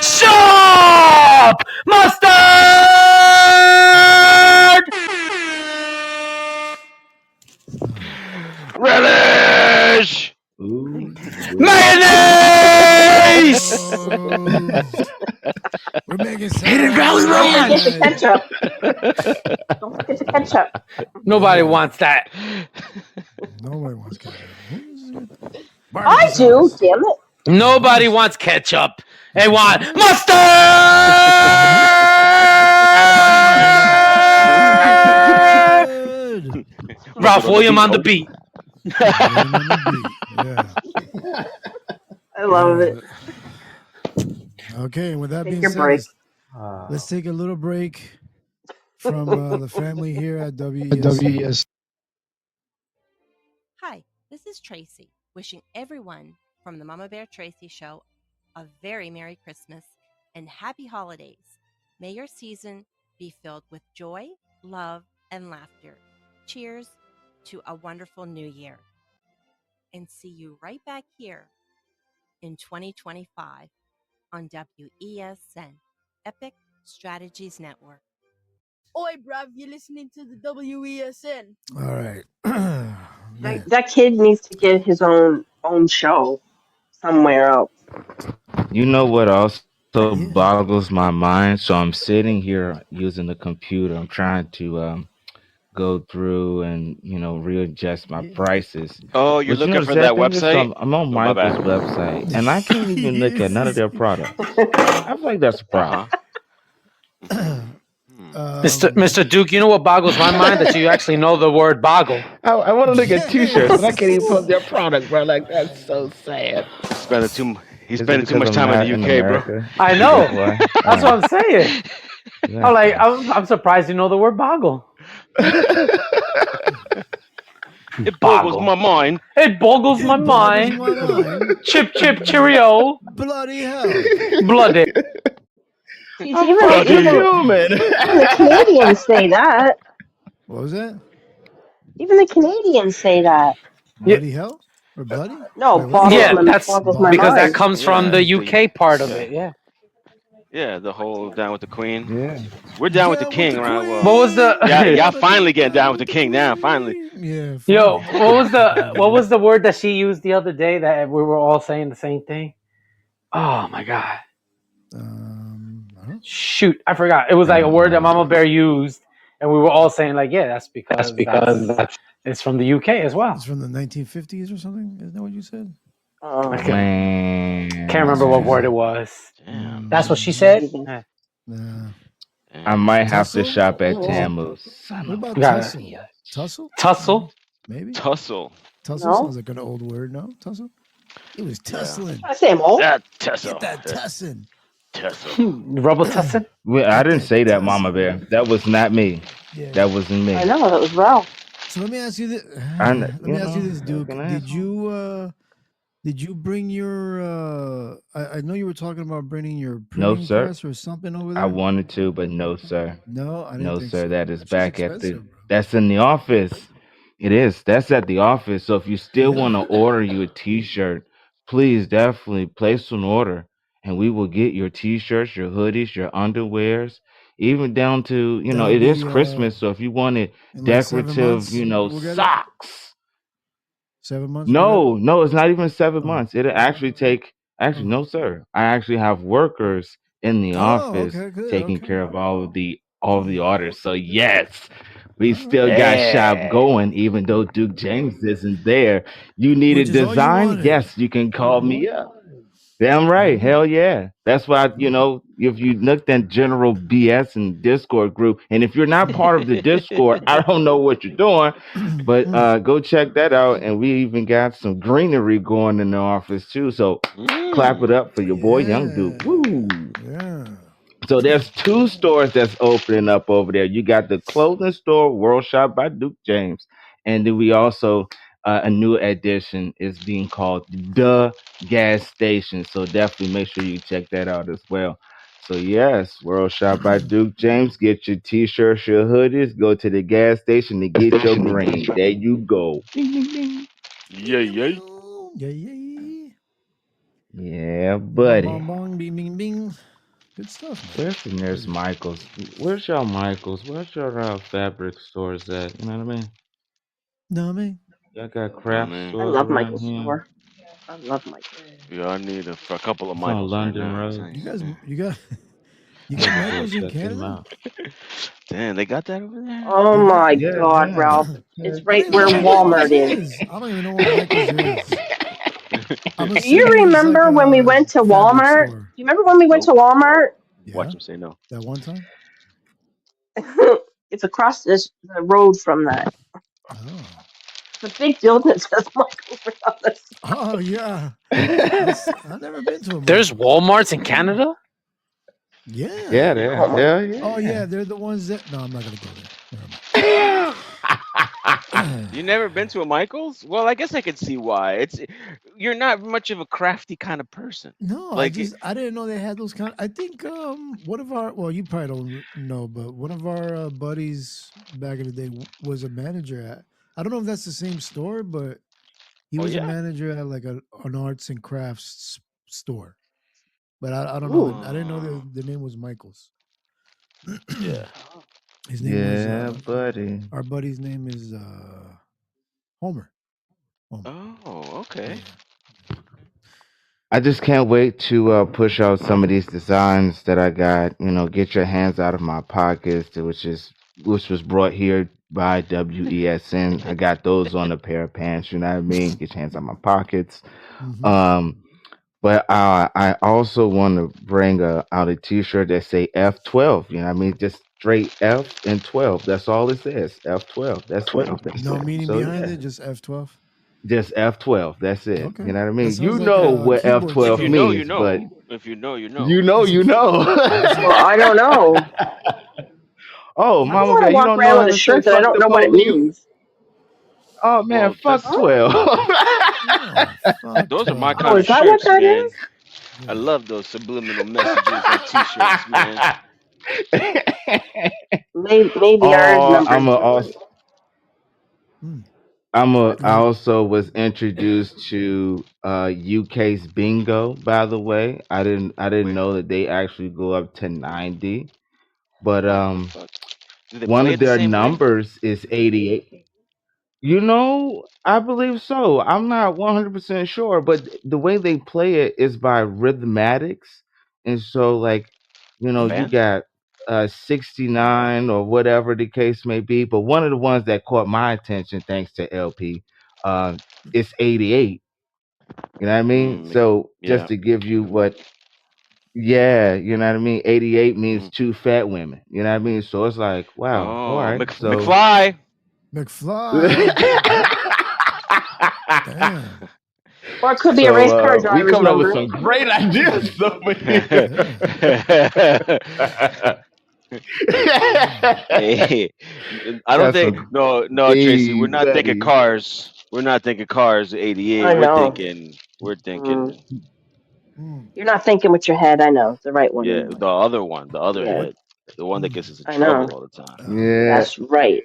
Shop mustard Relish. Ooh, mayonnaise. We're making Hidden Valley Don't Ranch. forget the ketchup. Don't forget the ketchup. Nobody wants that. Nobody wants ketchup. I do, damn it. Nobody wants ketchup. They want mustard. Ralph William on the beat. I love it. Okay, with that Take being your said, break. let's take a little break from the family here at WES. Hi, this is Tracy, wishing everyone from the Mama Bear Tracy Show a very Merry Christmas and Happy Holidays. May your season be filled with joy, love, and laughter. Cheers to a wonderful new year. And see you right back here in 2025 on WESN, Epic Strategies Network. Oi, bruv, you're listening to the WESN. All right. That kid needs to get his own show somewhere else. You know what also boggles my mind? So I'm sitting here using the computer. I'm trying to go through and readjust my prices. Oh, you're But looking the for sad that thing is, so website? I'm on Oh, my Michael's bad. website, and I can't even look at none of their products. I feel like that's a problem. Mr. Duke, you know what boggles my mind? That you actually know the word boggle. I want to look at T-shirts, and I can't even put their product, bro. Like, that's so sad. He's Is it spending too much because time I'm in the not UK, America? bro. I know. That's why? That's what I'm saying. Yeah. I'm like, I'm surprised you know the word boggle. It boggles my mind. It boggles my mind. Chip, chip, cheerio. Bloody hell. Bloody. See, I'm even the fucking even human. even the Canadians say that. What was that? Even the Canadians say that. Yeah, Bloody hell or bloody? No, Wait, what is yeah, it? that's boggles my because that mind. comes from Yeah, the the UK part of yeah, it. Yeah. yeah, the whole down with the queen. Yeah. We're down with the Down with king the around. What Well, was queen. yeah, We the y'all wanna finally get getting down down with with the the king now. Finally. queen. Yeah, yo? finally. What was the word that she used the other day that we were all saying the same thing? Oh my god! I don't know. Shoot, I forgot. It was like a word that Mama Bear used, and we were all saying like, yeah, that's because it's from the UK as It's well. from the 1950s or something. Isn't that what you said? I Oh, can't That's remember what what you word it said. was. Damn. That's what she said. amazing. Nah. I Damn. might have to Tussle? shop at Oh, Tammuz. Son What of about Got tussle? it. Tussle? Tussle. Maybe. Tussle. Tussle no. sounds like an old word, no? Tussle? It was Yeah. tussling. I say more. That Get tussle. that tussin'. Tussle. Rubble tussin. Well, I Get didn't that say that, Mama tussin'. Bear. That was not me. Yeah. That wasn't I me. know that was Ralph. So let me ask you this. Let You me ask you know, this, Duke. fucking asshole. Did you bring your I know you were talking about bringing your No, printing sir. press or something over I there? wanted to, but no, sir. No, I didn't No, think sir. so. That is That shit's back at the. expensive, bro. That's in the office. It is. That's at the office. So if you still Yeah. want to order you a T-shirt, please definitely place an order, and we will get your T-shirts, your hoodies, your underwears, even down to That'll it is be Christmas. So if you wanted in like 7 decorative, months we'll get it. socks. 7 months we'll get it. No, it's not even seven Oh. months. It'll actually take. Actually, Oh. no, sir. I actually have workers in the Oh, office okay, good. taking Okay. care of all of the orders. So yes, we All right. still got shop Yeah. going, even though Duke James isn't there. You need a Which is all you design? wanted. Yes, you can call me up. Damn right. Hell yeah. That's why, if you looked at general BS and Discord group, and if you're not part of the Discord, I don't know what you're doing, but go check that out. And we even got some greenery going in the office too. So clap it up for your boy, Young Duke. Yeah. Woo. Yeah. So there's two stores that's opening up over there. You got the clothing store, World Shop by Duke James, and then we also a new addition is being called the Gas Station. So definitely make sure you check that out as well. So yes, World Shop by Duke James. Get your t-shirts, your hoodies. Go to the gas station to get your green. There you go. Ding, ding, ding. Yeah, yeah. Yeah, yeah. Yeah, Bong, buddy. bong, bong, bing, bing, bing. Good stuff, man. Where's the nearest Michaels? Where's y'all Michaels? Where's your fabric stores at? You know what I mean? Know what I mean? Y'all got I craft mean, I stores love around Michael's here. store. I love Michael's. yeah, I need a couple of It's on Michaels right London now. I'm Road. telling You you. guys, you got, you I'm got gonna go Michaels in check them Canada? out. Damn, they got that over there? Oh They got. my Yeah, God, yeah. Ralph. It's I right don't even where know what Michaels Walmart is. is. I don't even know what Michaels is. I'm Do you assuming it's like remember when we a went to fabric Walmart? Do store. you remember when we went to Nope. Walmart? Watch Yeah, him say no. that one time. It's across the road from that. Oh. The big building that says Michael's right on the side. Oh yeah. I've never been to a There's Michaels. Walmarts in Canada. Yeah, Yeah. there. Oh my Hell Oh yeah. yeah, they're the ones that. No, I'm not gonna go there. Never mind. You never been to a Michaels? Well, I guess I could see why. You're not much of a crafty kind of person. No, Like, I didn't know they had those kind. I think one of our you probably don't know, but one of our buddies back in the day was a manager at. I don't know if that's the same store, but he oh was a yeah. manager at like an arts and crafts store. But I don't know. I didn't know Oh, the name was Michaels. yeah. His name was Yeah, buddy. our buddy's name is Homer. Homer. Oh, okay. Yeah. I just can't wait to push out some of these designs that I got. Get your hands out of my pockets, which was brought here by WESN. I got those on a pair of pants. You know what I mean? Get your hands out of my pockets. Mm-hmm. But I also want to bring out a T-shirt that say F12. You know what I mean? Just straight F and 12. That's all it says. F12. That's it. No meaning So behind yeah. it, just F12. Just F12. That's it. Okay. You know what I That mean? You sounds like know a what keyboard If F12 you shortcut. know, you means, but know. If you know, you you know. know, It's a you key. know. It's a Well, I don't know. Oh, I don't Mama want Bear, to you walk don't know around how with a to say shirt that I fuck don't the know what it police? means. Oh man, Well, fuck Huh? 12. oh fuck those are my 12. kind Oh, of is that what shirts, that man. is? I love those subliminal messages on T-shirts, man. Maybe our Oh, numbers different. I also was introduced to UK's bingo, by the way. I didn't know that they actually go up to 90. But What the fuck? Do they one play of it the their same way? numbers is 88. I believe so. I'm not 100% sure, but the way they play it is by rhythmatics. And so, like, The you band? got 69 or whatever the case may be. But one of the ones that caught my attention, thanks to LP, uh, it's 88. You know what I mean? So, just Yeah. to give you yeah, you know what I mean? 88 means two fat women. You know what I mean? So it's like, wow, all Oh, right. So. McFly. McFly. Damn. Or it could be a race car So we driver's coming up with number. some great ideas over here. Hey, I don't Got think some no Tracy, we're not thinking buddy. cars. We're not thinking cars 88. I know. We're Mm. thinking You're not thinking with your head. I know the right one yeah, in mind. the other one, the other Yeah, head. The one that gets us in I know. trouble all the time. Yeah. That's right.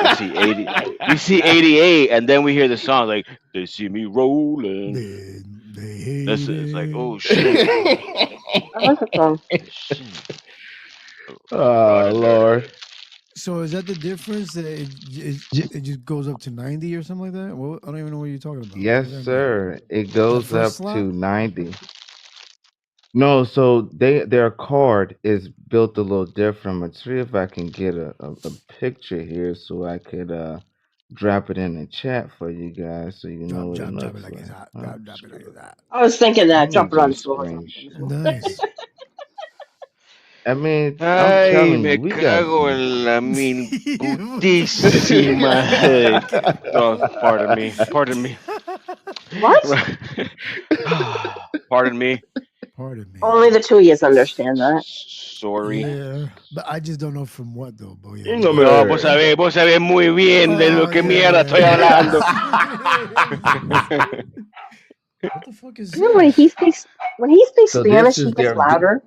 We see 80 we see 88 and then we hear the song like they see me rolling. It's like, oh shit. I like the song. Shit. Oh Running there. Lord. So is that the difference that it just goes up to 90 or something like that? Well, I don't even know what you're talking about. What Yes, does that mean? sir. It That goes first up slot? to 90. No, so their card is built a little different. Let's see if I can get a picture here so I could drop it in the chat for you guys so you know what it Drop it looks like it's like. hot. Oh, Drop it like it's hot. I was thinking let that. me Drop it on the just floor or something. Nice. I mean, I'm Ay, telling you, me we got cago some. en la min putísima. Oh, pardon me. Pardon me. What? Pardon me. Pardon me. Only the two of you understand that. Sorry. Yeah, but I just don't know from what though. But yeah. No, vos sabés muy bien de lo que mierda estoy hablando. What the fuck is You know, when this? he speaks So this Spanish, he is gets their. louder.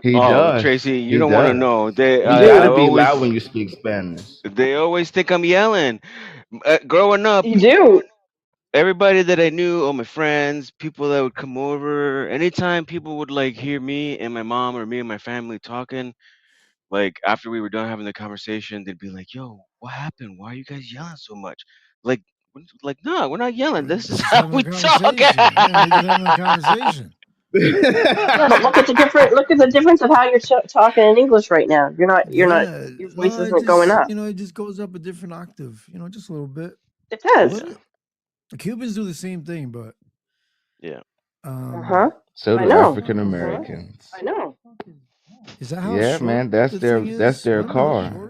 He Oh, does. Tracy, you He don't want to does. know. You Dude, gotta be loud when you speak Spanish. They always think I'm yelling. Growing up, you do. everybody that I knew, all my friends, people that would come over, anytime people would like hear me and my mom or me and my family talking, like after we were done having the conversation, they'd be like, "Yo, what happened? Why are you guys yelling so much?" Like, no, we're not yelling. This is Just how having a we talk. conversation. Yeah, just having a conversation. Yeah, but look at the different. Look at the difference of how you're talking in English right now. You're not. Yeah, Your voice no, it isn't going just up. it just goes up a different octave. Just a little bit. It A does. little. The Cubans do the same thing, but Yeah. So I do know. African Americans. I know. Is that how Yeah, short man, that's the their thing that's is? their Really? car.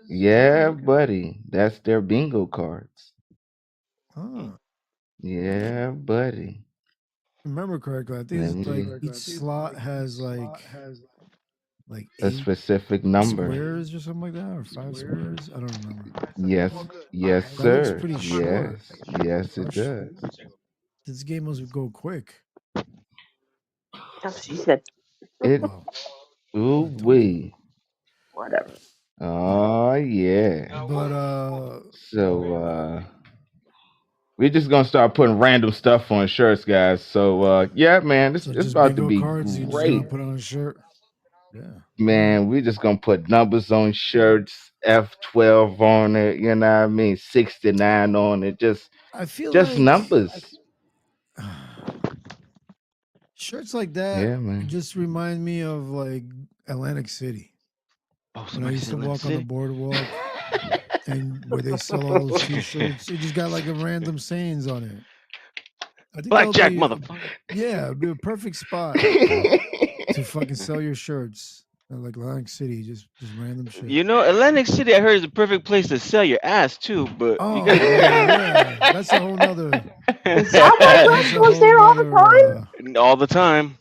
Yeah, buddy, that's their bingo cards. Huh. Yeah, buddy. Remember correctly, I think Let it's like me each slot has like a 8 specific number. squares or something like that, or 5 squares. I don't remember. Yes, yes, That looks sir. pretty short. Yes, yes, it does. This game must go quick. That's what she said. It. Oh, Ooh wee. Whatever. Oh yeah. but So we're just gonna start putting random stuff on shirts, guys. So yeah, man, so it's just about to bingo be cards. You're just great. gonna put on a shirt. Yeah. Man, we're just gonna put numbers on shirts, F12 on it, you know what I mean, 69 on it, I feel just like numbers. shirts like that Yeah, man. just remind me of like Atlantic City. Oh, When I somebody used said to Atlantic walk on the City. boardwalk and where they sell all those T-shirts, it just got like a random sayings on it. I think that would Blackjack, be motherfucker. yeah, it'd be a perfect spot to fucking sell your shirts. Like Atlantic City, just random shit. You know, Atlantic City, I heard is a perfect place to sell your ass too. But Oh yeah, that's a whole nother. Is that why Rex goes there all the time? all the time.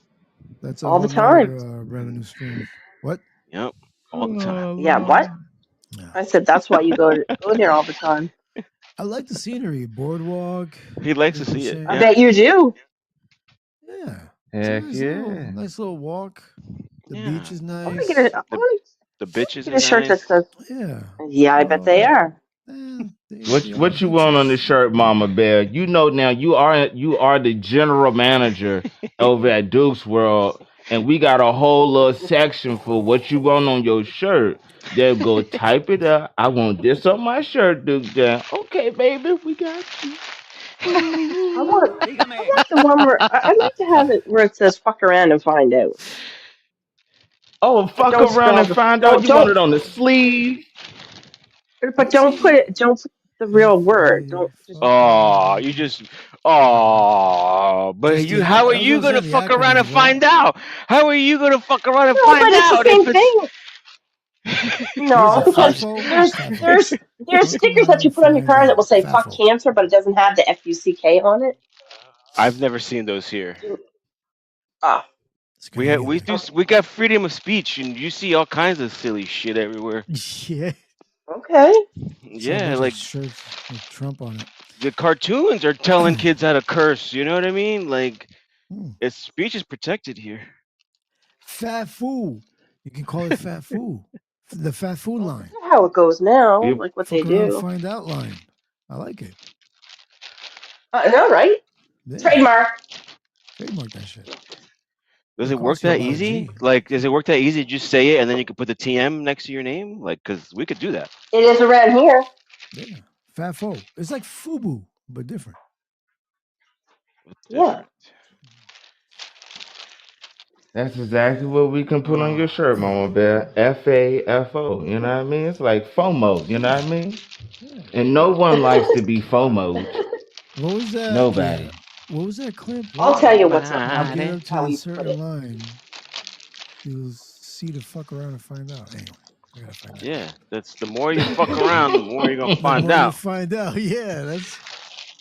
That's a All whole the time. nother revenue stream. What? Yep, all the time. Yeah. What? I said that's why you go there all the time. I like the scenery, boardwalk. He likes to like you're see it. saying. I Yeah. bet you do. Yeah. It's a Heck yeah. nice little walk. The Yeah. beach is I want to get nice. a, I The want the to bitches get are a shirt that nice. says, Yeah. yeah, I bet they are. They are What you want on the bitches. shirt, Mama Bear? You know now you are the general manager over at Duke's World, and we got a whole little section for what you want on your shirt. They'll go type it up. I want this on my shirt, Duke. Then okay, baby, we got you. I want the one where I'd like to have it where it says "fuck around and find out," Oh, but fuck don't around spell and the find out you want don't it on the sleeve. but don't put the real word. Don't just Oh, you just but Just you the how are I was you gonna say gonna the fuck around and acronyms, right? find out? How are you gonna fuck around and no, but find it's the out if same it's thing. What is No, it? because FAFO? there's FAFO. there's there's Fuck stickers that you around, put on your find car that will out. say "fuck FAFO. cancer," but it doesn't have the FUCK on it. I've never seen those here. Ah, It's gonna get We got freedom of speech and you see all kinds of silly shit everywhere. Yeah. okay. See a Yeah, bunch of like shirts with Trump on it. the cartoons are telling kids how to curse, you know what I mean? Like Hmm. it's speech is protected here. Fat fool. You can call it fat fool. The fat fool line. That's how it goes now, Yep. like what they Fuck around, do. find out line. I like it. I know, right? Yeah. Trademark. Trademark that shit. Does It it work costs you that about a easy? G. Like, does it work that easy? Just say it, and then you can put the TM next to your name. Like, cause we could do that. It is around here. Yeah. Fat fool. It's like FUBU, but different. Yeah. That's exactly what we can put on your shirt, Mama Bear. FAFO. You know what I mean? It's like FOMO. You know what I mean? And no one likes to be FOMO'd. What was that? Nobody. Yeah. What was that clip? I'll tell you what's up, When you how get up to how the we put certain it. line, you'll see the fuck around and find out. Anyway, I gotta find that. Yeah, that's the more you fuck around, the more you're gonna The find more you out. find out, yeah, that's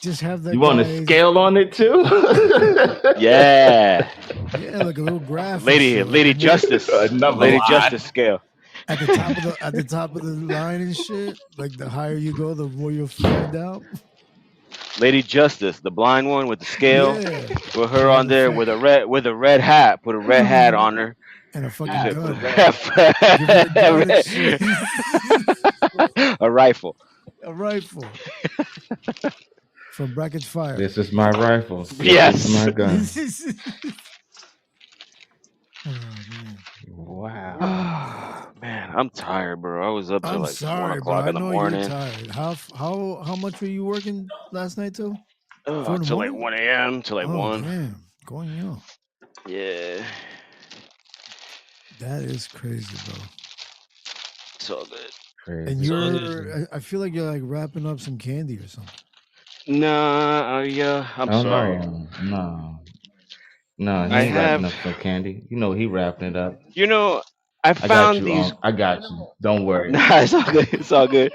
just have that You want a guy's scale on it too? Yeah, yeah, like a little graph and Lady, shit. Like Lady the more Justice, A number Lady line. Justice scale. at the top of the line and shit. Like the higher you go, the more you'll find out. Lady Justice, the blind one with the scale, Yeah, with she her has on a there with a red hat. Put a red hat on her. and a You fucking said put a gun. red, Give her a gun and shit. a rifle. A rifle from Brackets Fire. This is my rifle. This is Yes. my gun. Oh man. Wow. Man, I'm tired, bro. I was up till I'm like one sorry, bro. o'clock I in the know you're morning. tired. How much were you working last night till? Oh, 4 in the till like morning? 1 a.m. Till like Oh 1. damn. Going on. Yeah, That is crazy, bro. it's all good. Crazy. And It's all good. I feel like you're like wrapping up some candy or something. Nah, yeah, I'm Oh sorry. no, he I ain't wrapping have, up no candy. You know he wrapping it up. you know, I I got found you these. on. I got you. Don't worry. Nah, it's all good. It's all good.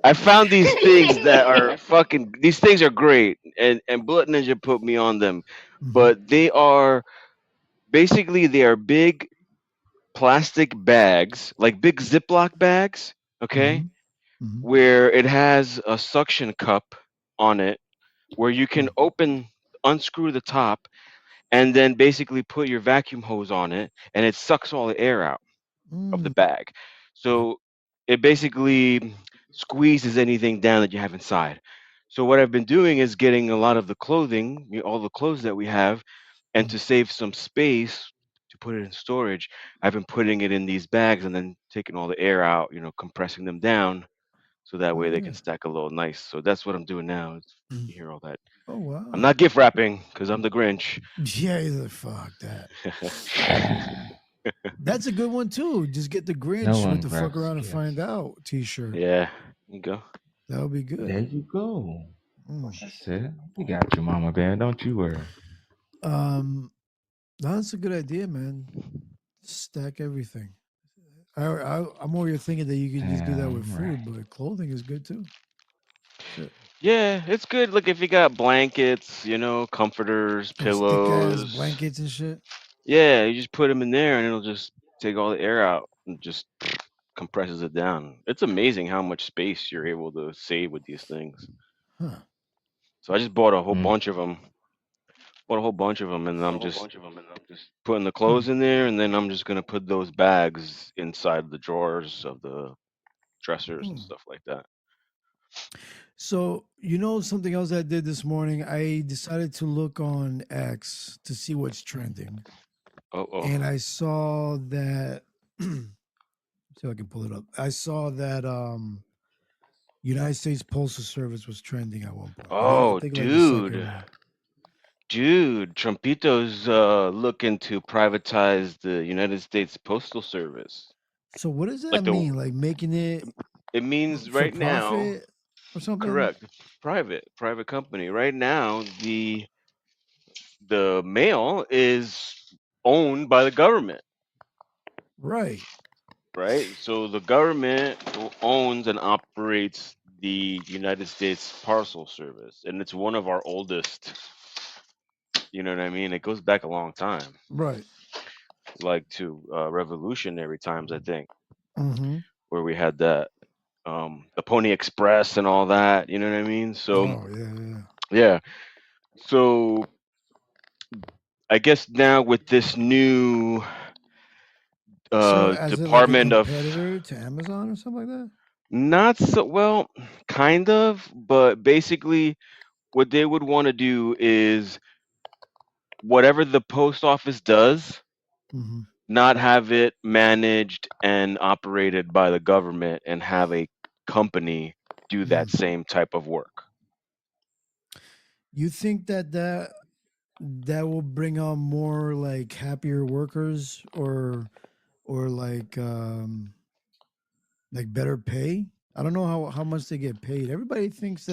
I found these things that are fucking. These things are great, and Blood Ninja put me on them, Mm-hmm. but they are basically they are big plastic bags, like big Ziploc bags. Okay, Mm-hmm. where it has a suction cup on it, where you can unscrew the top, and then basically put your vacuum hose on it, and it sucks all the air out of the Mm. bag. So it basically squeezes anything down that you have inside. So what I've been doing is getting a lot of the clothing, all the clothes that we have, and to save some space to put it in storage, I've been putting it in these bags and then taking all the air out, compressing them down so that Oh way they yeah. can stack a little nice. So that's what I'm doing now. You hear all that. Oh I'm wow. not gift wrapping because I'm the Grinch. Yeah, he's like, fuck that. That's a good one too. Just get the No Grinch with one the fuck wraps around and gifts. find out t-shirt. Yeah, you go. That would be good. There you go. Mm. That's it. We got you, Mama Bear. Don't you worry. That's a good idea, man. Stack everything. I'm over here thinking that you could just do that with Damn food, right. but clothing is good too. Shit. Yeah, it's good. Look, if you got blankets, comforters, Those thick ass pillows. blankets and shit. Yeah, you just put them in there and it'll just take all the air out and just compresses it down. It's amazing how much space you're able to save with these things. Huh. So I just bought a whole Mm. bunch of them. bought a whole bunch of them, and I'm just putting the Hmm. clothes in there, and then I'm just gonna put those bags inside the drawers of the dressers and Hmm. stuff like that. So, you know something else I did this morning? I decided to look on X to see what's trending. Oh, oh. And I saw that see if I can pull it up. I saw that United States Postal Service was trending at one point. Right? I Oh, think like the second dude. one. Dude, Trumpito's looking to privatize the United States Postal Service. So what does that Like the mean? Like making it it means for right now, profit or something? correct, private company. Right now, the mail is owned by the government, Right. right? So the government owns and operates the United States Parcel Service, and it's one of our oldest. You know what I mean? It goes back a long time, Right. like to revolutionary times, I think, Mm-hmm. where we had that the Pony Express and all that. You know what I mean? So Oh yeah, yeah. yeah. So I guess now with this new So as in like a Department of competitor to Amazon or something like that? not so well, kind of, but basically what they would want to do is whatever the post office does, Mm-hmm. not have it managed and operated by the government and have a company do that Mm. same type of work. You think that that will bring on more like happier workers or like better pay? I don't know how much they get paid. Everybody thinks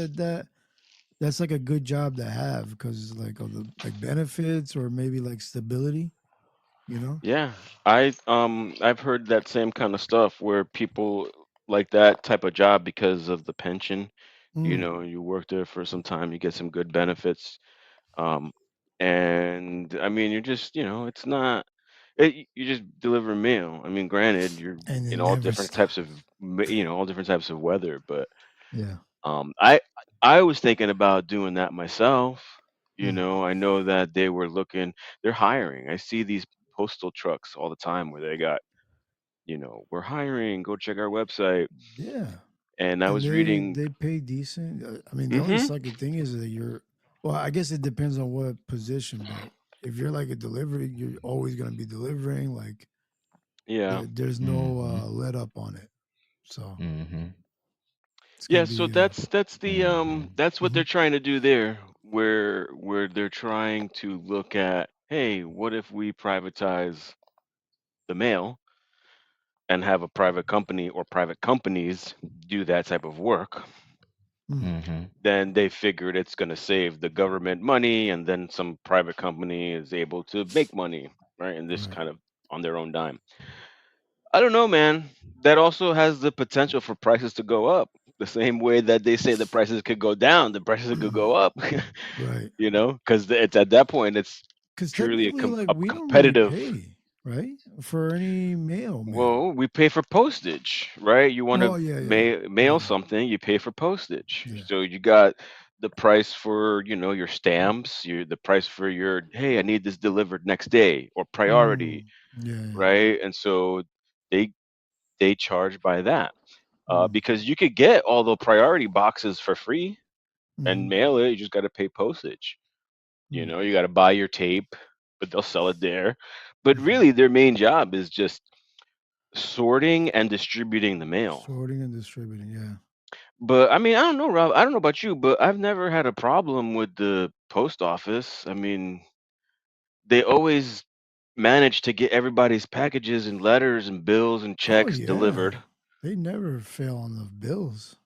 that's like a good job to have because like of the like benefits or maybe like stability, you know? Yeah, I've heard that same kind of stuff where people like that type of job because of the pension. You Mm. know, you work there for some time, you get some good benefits. Um, and I mean, you're just, it's not you just deliver mail. I mean, granted, you're And it in all never different types stops. of all different types of weather, but Yeah. um, I I was thinking about doing that myself. Mm. I know that they're hiring. I see these postal trucks all the time where they got, we're hiring, go check our website. Yeah. And I And was reading, they pay decent. I mean, the only hmm sucky thing is that well, I guess it depends on what position, but if you're like a delivery, you're always going to be delivering. Like yeah. there's no Mm-hmm. let up on it. So Mm-hmm. it's going Yeah, to so be, that's what mhm. they're trying to do there, where they're trying to look at, hey, what if we privatize the mail and have a private company or private companies do that type of work? Mm. Mm-hmm. Then they figured it's going to save the government money, and then some private company is able to make money, right? And this Right. kind of on their own dime. I don't know, man. That also has the potential for prices to go up. The same way that they say the prices could go down, the prices could go up. Right. Because it's at that point, it's Because truly technically, like, a we don't really competitive. pay, right? For any mail. Well, we pay for postage, right? You want to Well, yeah, yeah. mail Yeah. something, you pay for postage. Yeah. So you got the price for, your stamps, the price for your, hey, I need this delivered next day or priority, Mm. Yeah, yeah. right? And so they they charge by that. Mm. Because you could get all the priority boxes for free and Mm-hmm. mail it. You just got to pay postage. Mm. You got to buy your tape, but they'll sell it there. But Mm-hmm. really, their main job is just sorting and distributing the mail. Sorting and distributing. Yeah. But I mean, I don't know, Rob. I don't know about you, but I've never had a problem with the post office. I mean, they always manage to get everybody's packages and letters and bills and Oh checks yeah. delivered. They never fail on the bills.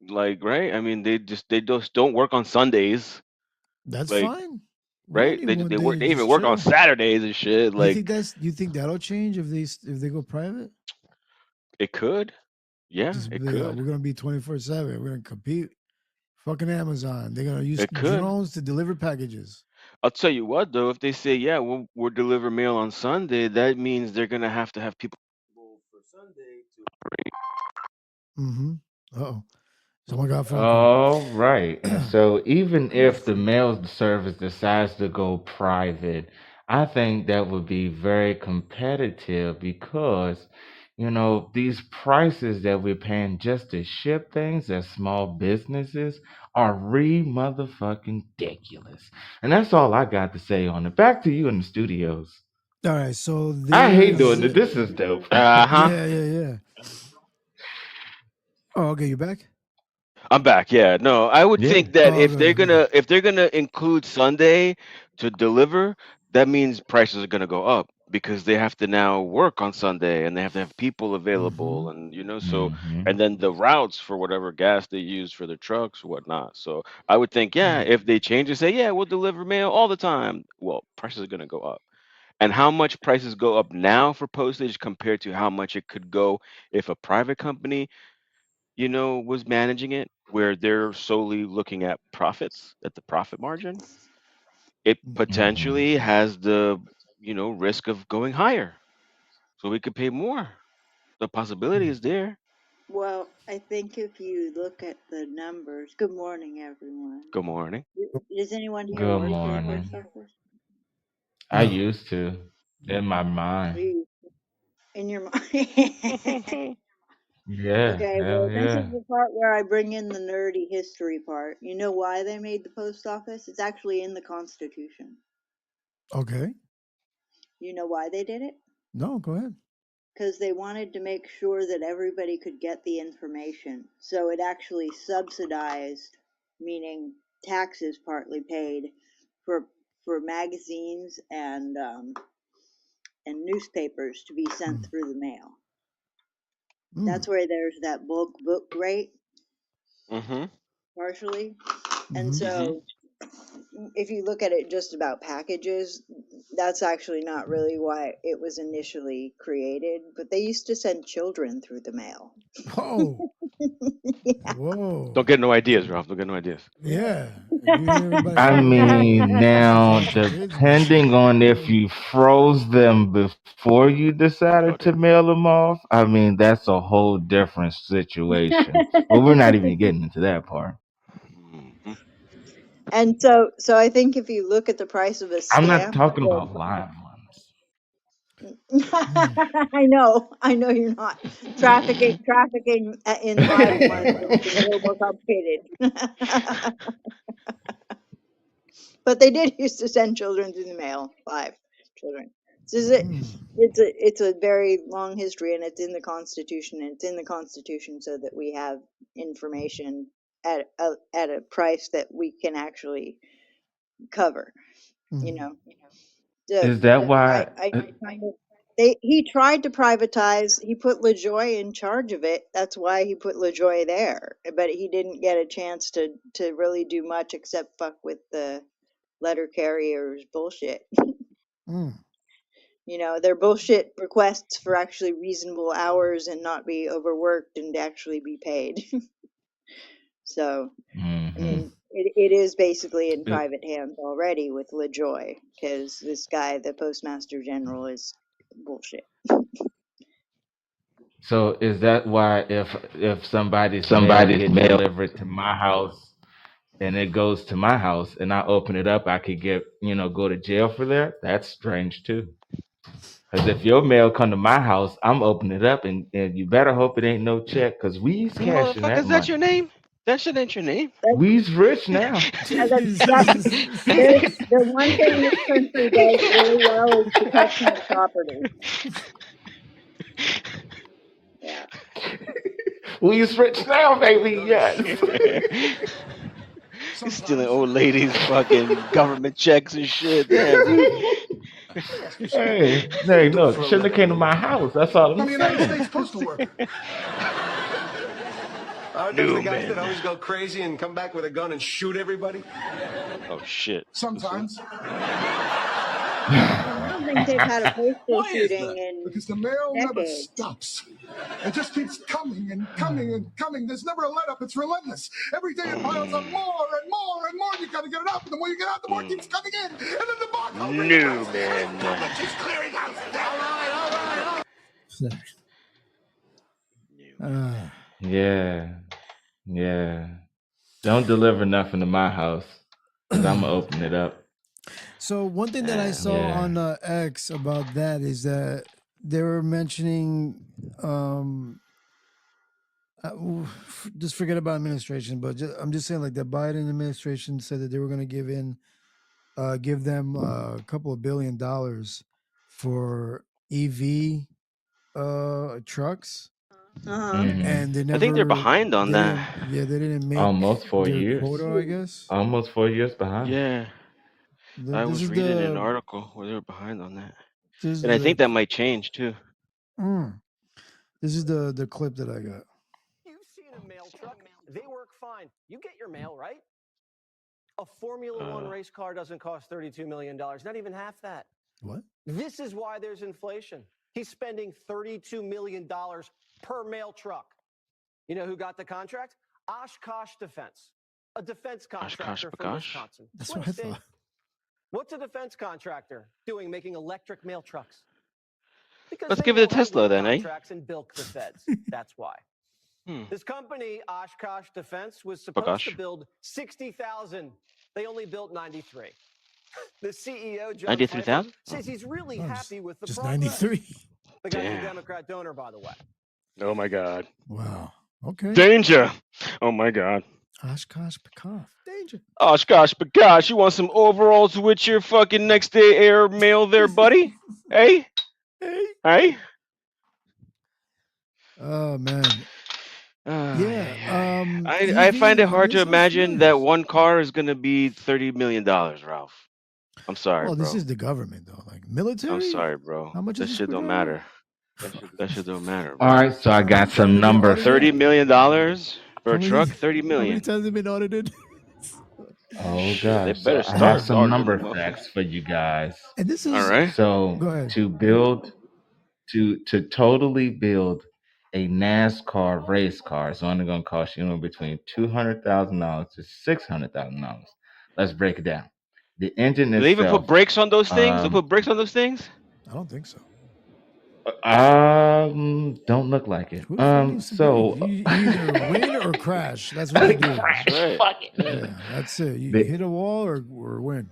Like, right? I mean, they just don't work on Sundays. That's Like, fine. We don't right? need They one they day work. to They even just work on chill. Saturdays and shit. Like, You think that'll change if they go private? it could. Yeah, Just it be like, oh, could. we're gonna be 24/7. We're gonna compete. Fucking Amazon. They're gonna use It could. drones to deliver packages. I'll tell you what, though, if they say, yeah, we'll deliver mail on Sunday, that means they're gonna have to have people for Sunday to operate. Mm-hmm. Oh. Someone got a phone call. All right. And so even if the mail service decides to go private, I think that would be very competitive because, these prices that we're paying just to ship things as small businesses are motherfucking ridiculous. And that's all I got to say on it. Back to you in the studios. All right, so I hate there's doing it. This is dope. yeah. Oh, okay, you back? I'm back. Yeah. No, I would Yeah. think that Oh, good. if they're gonna include Sunday to deliver, that means prices are gonna go up because they have to now work on Sunday and they have to have people available and so Mm-hmm. and then the routes for whatever gas they use for their trucks or whatnot. So I would think, yeah, if they change and say, yeah, we'll deliver mail all the time, well, prices are gonna go up. And how much prices go up now for postage compared to how much it could go if a private company was managing it, where they're solely looking at profits, at the profit margin, it Mm-hmm. potentially has the, risk of going higher. So we could pay more. The possibility is there. Well, I think if you look at the numbers, good morning, everyone. Good morning. Does anyone here Good work for the post morning. office? I No. used to in my mind. You, in your mind? Yeah, Okay, hell well, this yeah. is the part where I bring in the nerdy history part. You know why they made the post office? It's actually in the Constitution. Okay. You know why they did it? No, go ahead. Because they wanted to make sure that everybody could get the information. So it actually subsidized, meaning taxes partly paid for magazines and newspapers to be sent through the mail. That's where there's that bulk book rate, Mm-hmm. partially. And so if you look at it just about packages, that's actually not really why it was initially created, but they used to send children through the mail. Oh. Whoa. Don't get no ideas, Ralph. Don't get no ideas. Yeah. If you hear everybody I mean, now sending kids and depending on if you froze them before you Oh, decided to damn. mail them off, I mean, that's a whole different situation. But we're not even getting into that part. Mm-hmm. And so I think if you look at the price of a I'm not stamp, talking about live ones. I know you're not trafficking in live ones is a little more complicated. But they did used to send children through the mail, live children. This is it's a very long history, and it's in the Constitution, and it's in the Constitution so that we have information at a price that we can actually cover. You know, so Is that why? I kind of he tried to privatize. He put LaJoy in charge of it. That's why he put LaJoy there. But he didn't get a chance to really do much except fuck with the letter carriers bullshit. Their bullshit requests for actually reasonable hours and not be overworked and actually be paid. So, I Mm-hmm. mean, it is basically in private hands already with LaJoy because this guy, the Postmaster General, is bullshit. So is that why if somebody's mail get delivered to my house and it goes to my house and I open it up, I could get go to jail for that? That's strange too. Because if your mail come to my house, I'm opening it up and you better hope it ain't no check because we's cashing that Motherfuckers, that's your money. name? That shit ain't your name. We's rich now. The one thing this country does really well is protection of property. Yeah. We's rich now, baby. Yes. You're stealing old ladies' fucking government checks and shit. Damn, dude. Hey, look, shouldn't have came to my house. That's all I'm I'm a United saying. States postal worker. Aren't those the guys that always go crazy and come back with a gun and shoot everybody? Oh shit. Sometimes. I don't think they've had a postal shooting in Because the mail never decades. stops. It just keeps coming and coming and coming. There's never a let up. It's relentless. Every day it piles up more and more and more. You got to get it out. And the more you get out, the more it keeps coming in. And then the barcode Newman. keeps clearing out. Sorry. Yeah. Yeah. Don't deliver nothing to my house because I'm gonna open it up. So one thing that I saw Yeah. on X about that is that they were mentioning, just forget about administration, but I'm just saying like the Biden administration said that they were going to give them a couple of $1 billion for EV trucks, and they I think they're never, behind on that. they didn't make Almost 4 their years. quota, I guess. Almost 4 years behind. Yeah, I This was is reading an the article where they were behind on that, this is and I the think that might change too. this is the clip that I got. You've seen a mail truck. They work fine. You get your mail, right? A Formula One race car doesn't cost $32 million, not even half that. What? This is why there's inflation. He's spending $32 million per mail truck. You know who got the contract? Oshkosh Defense, a defense contractor from Wisconsin. That's what I thought. What's a defense contractor doing making electric mail trucks? Because Let's they give it know to how to Tesla win then, eh? contracts and bilk the feds. That's why. This company, Oshkosh Defense, was supposed Oshkosh. to build 60,000. They only built 93. The CEO, John 93,000? Pfeiffer, says he's really happy with the Just progress. 93. The guy's Damn. a Democrat donor, by the way. Oh my God. Wow. Okay. Danger. Oh my God. Oshkosh Pekoff. Danger. Oshkosh, but gosh, you want some overalls with your fucking next day air mail there, buddy? Hey? Hey? Oh man. Yeah. I find it EV, hard to this is imagine nice. that one car is gonna be $30 million, Ralph. I'm sorry, Well, bro. this is the government though. Like military. I'm sorry, bro. How much That is this shit don't screwdriver? matter. That shit don't matter, bro. All right, so I got some numbers. $30 million for How a many- truck? 30 How many million. times have been audited? Oh Shit, god, they so better I start have some auditing number them facts for you guys. And this is All right. So Go ahead. to totally build a NASCAR race car, it's only going to cost you anywhere between $200,000 to $600,000. Let's break it down. The engine Do they even itself. put brakes on those things? They put brakes on those things? I don't think so. Don't look like it. Who the fuck needs to So brake? You either win or crash. That's what you do. That's right. fuck it. Yeah, that's it. You The- hit a wall or win.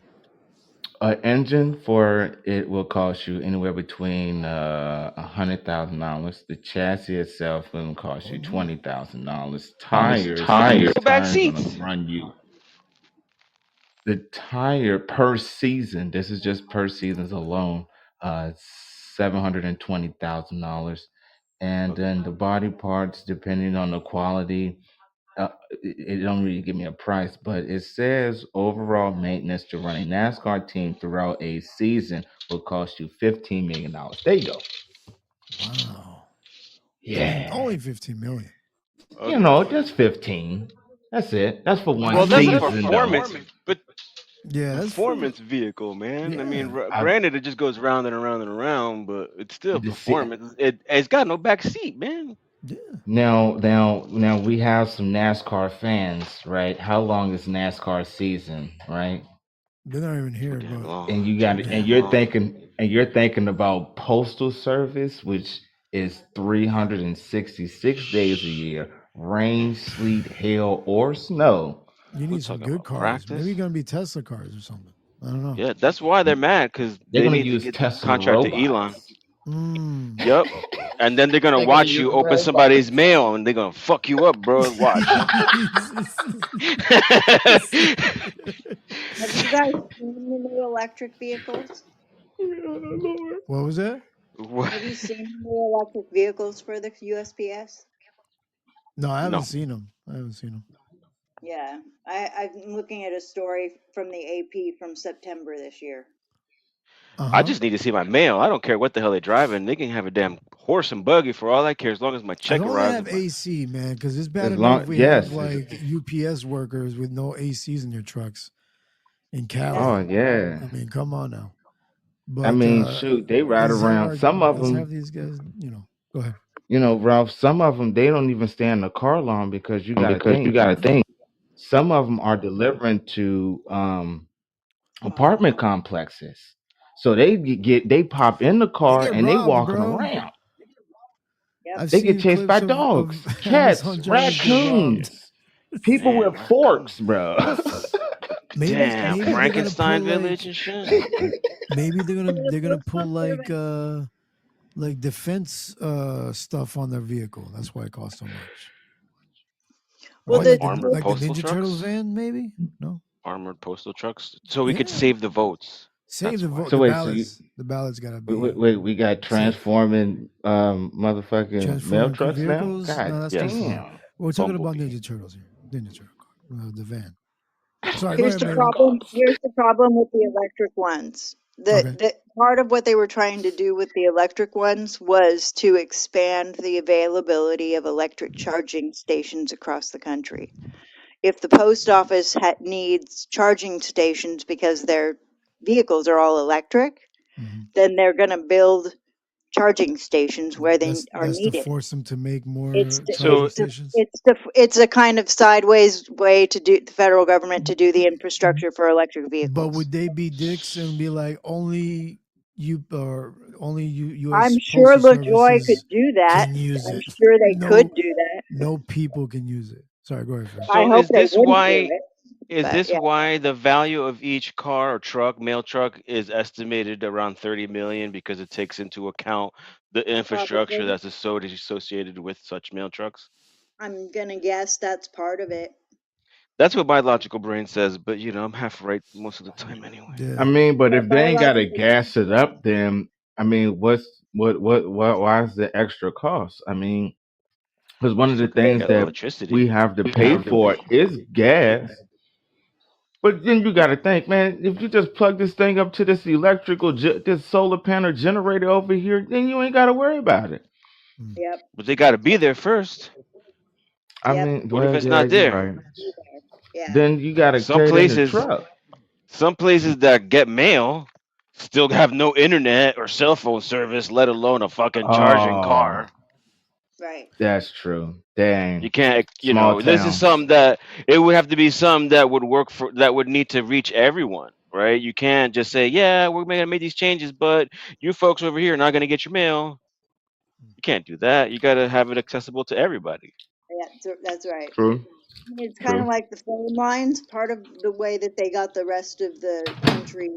An engine for it will cost you anywhere between $100,000. The chassis itself will cost you $20,000. Tires Back gonna seats. run you. The tire per season. This is just per seasons alone. $720,000, and then the body parts, depending on the quality. It don't really give me a price, but it says overall maintenance to run a NASCAR team throughout a season will cost you $15 million. There you go. Wow. Yeah. Only 15 million. You know, just 15. That's it. That's for one Well, that's season. a performance, but Yeah, that's performance vehicle, man. I mean, Yeah. granted, it just goes round and around and around, but it's still The performance. It's got no back seat, man. Now we have some NASCAR fans, right? How long is NASCAR season, right? They're not even here, but And you got and you're thinking about postal service, which is 366 days a year, rain, sleet, hail, or snow. you need some good cars. practice? Maybe you're gonna be Tesla cars or something. I don't know. Yeah, that's why they're mad, because They're they gonna need to use get Tesla the contract to robots. Elon. Yep. And then they're gonna They're gonna watch use you open robots. somebody's mail, and they're gonna fuck you up, bro. Watch. Have you guys seen the new electric vehicles? What was that? Have you seen the new electric vehicles for the USPS? No, I haven't No. seen them. Yeah, I'm looking at a story from the AP from September this year. I just need to see my mail. I don't care what the hell they're driving. They can have a damn horse and buggy for all I care, as long as my check As long as arrives. they have AC, man, because it's bad As enough long- we yes. have like UPS workers with no ACs in their trucks in Cali. Oh yeah. I mean, come on now. But I mean, shoot, they ride let's around. have Some of let's them, have these guys. Go ahead. you know, Ralph. Some of them, they don't even stay in the car long because you got to think. Some of them are delivering to apartment complexes, so they pop in the car get and they robbed, walking bro. around. Yep. I've They seen get chased clips by dogs, of cats, Amazon drivers get robbed. raccoons. People Man, with forks, bro. Maybe damn, maybe they're gonna Frankenstein pull village like and shit. maybe they're gonna Let's pull talk about like defense stuff on their vehicle. That's why it costs so much. well, Right? Armored Like the postal Ninja Turtles trucks. van, maybe? No. Armored postal trucks, so we could Yeah. save the votes. Save That's the why. vote. So The wait, so you ballots. The ballots gotta wait, be wait, we got safe. transforming motherfucking mail Transforming trucks now? vehicles. God No, that's too Yes, far. damn. We're talking about Bumblebee. Ninja Turtles here. Ninja Turtle car, the van. Sorry, go here's ahead, the Maven. problem. Here's the problem with the electric ones. Okay. The part of what they were trying to do with the electric ones was to expand the availability of electric charging stations across the country. If the post office needs charging stations because their vehicles are all electric, then they're going to build charging stations where they are That's to needed. force them to make It's more to, charging So, stations. it's a kind of sideways way to do the federal government to do the infrastructure for electric But vehicles. would they be dicks and be like only I'm U.S. sure Postal LaJoy could Services do that. can use I'm it? sure they could No, do that. no people can use it. Sorry, go ahead, Fran. I so hope is they this wouldn't do why? it. Is But this yeah, why the value of each car or truck, mail truck, is estimated around 30 million because it takes into account the infrastructure probably. that's associated with such mail trucks? I'm gonna guess that's part of it. That's what my logical brain says, but I'm half right most of the time anyway. I Yeah. mean, but Yeah, if they ain't gotta biological. gas it up, then I mean, what why is the extra cost? I mean, because one of the Still could make things out that electricity. we have to pay for is gas. But then you got to think, man, if you just plug this thing up to this this solar panel generator over here, then you ain't got to worry about it. Yep. But they got to be there first. I Yep. mean, What if well, it's yeah, not you're there? right. Be there. Yeah. Then you got to Some carry it in the places, truck. some places that get mail still have no internet or cell phone service, let alone a fucking charging Oh, car. Right. that's true. You Dang, can't, small this is towns. something that it would have to be something that would work for, that would need to reach everyone, right? You can't just say, yeah, we're going to make these changes, but you folks over here are not going to get your mail. You can't do that. You got to have it accessible to everybody. Yeah, that's right. True, It's kind of true. like the phone lines. Part of the way that they got the rest of the country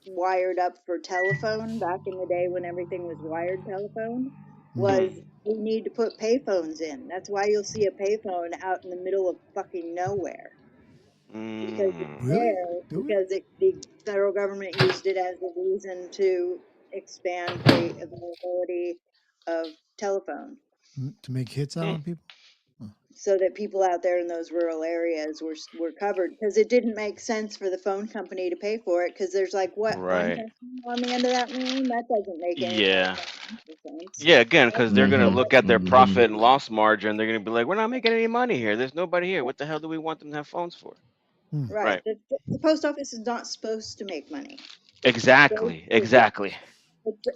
wired up for telephone back in the day when everything was wired telephone was we need to put payphones in. That's why you'll see a payphone out in the middle of fucking nowhere because it's Really? there Do we? because the federal government used it as a reason to expand the availability of telephone To make hits out on people? so that people out there in those rural areas were covered because it didn't make sense for the phone company to pay for it because there's like what one Right. person on the end of that line that doesn't make any Yeah. sense. Yeah, again, because they're going to Mm-hmm. look at their Mm-hmm. profit and loss margin. They're going to be like, we're not making any money here. There's nobody here. What the hell do we want them to have phones for? Right. Right. The post office is not supposed to make money. It's supposed Exactly. to, Exactly.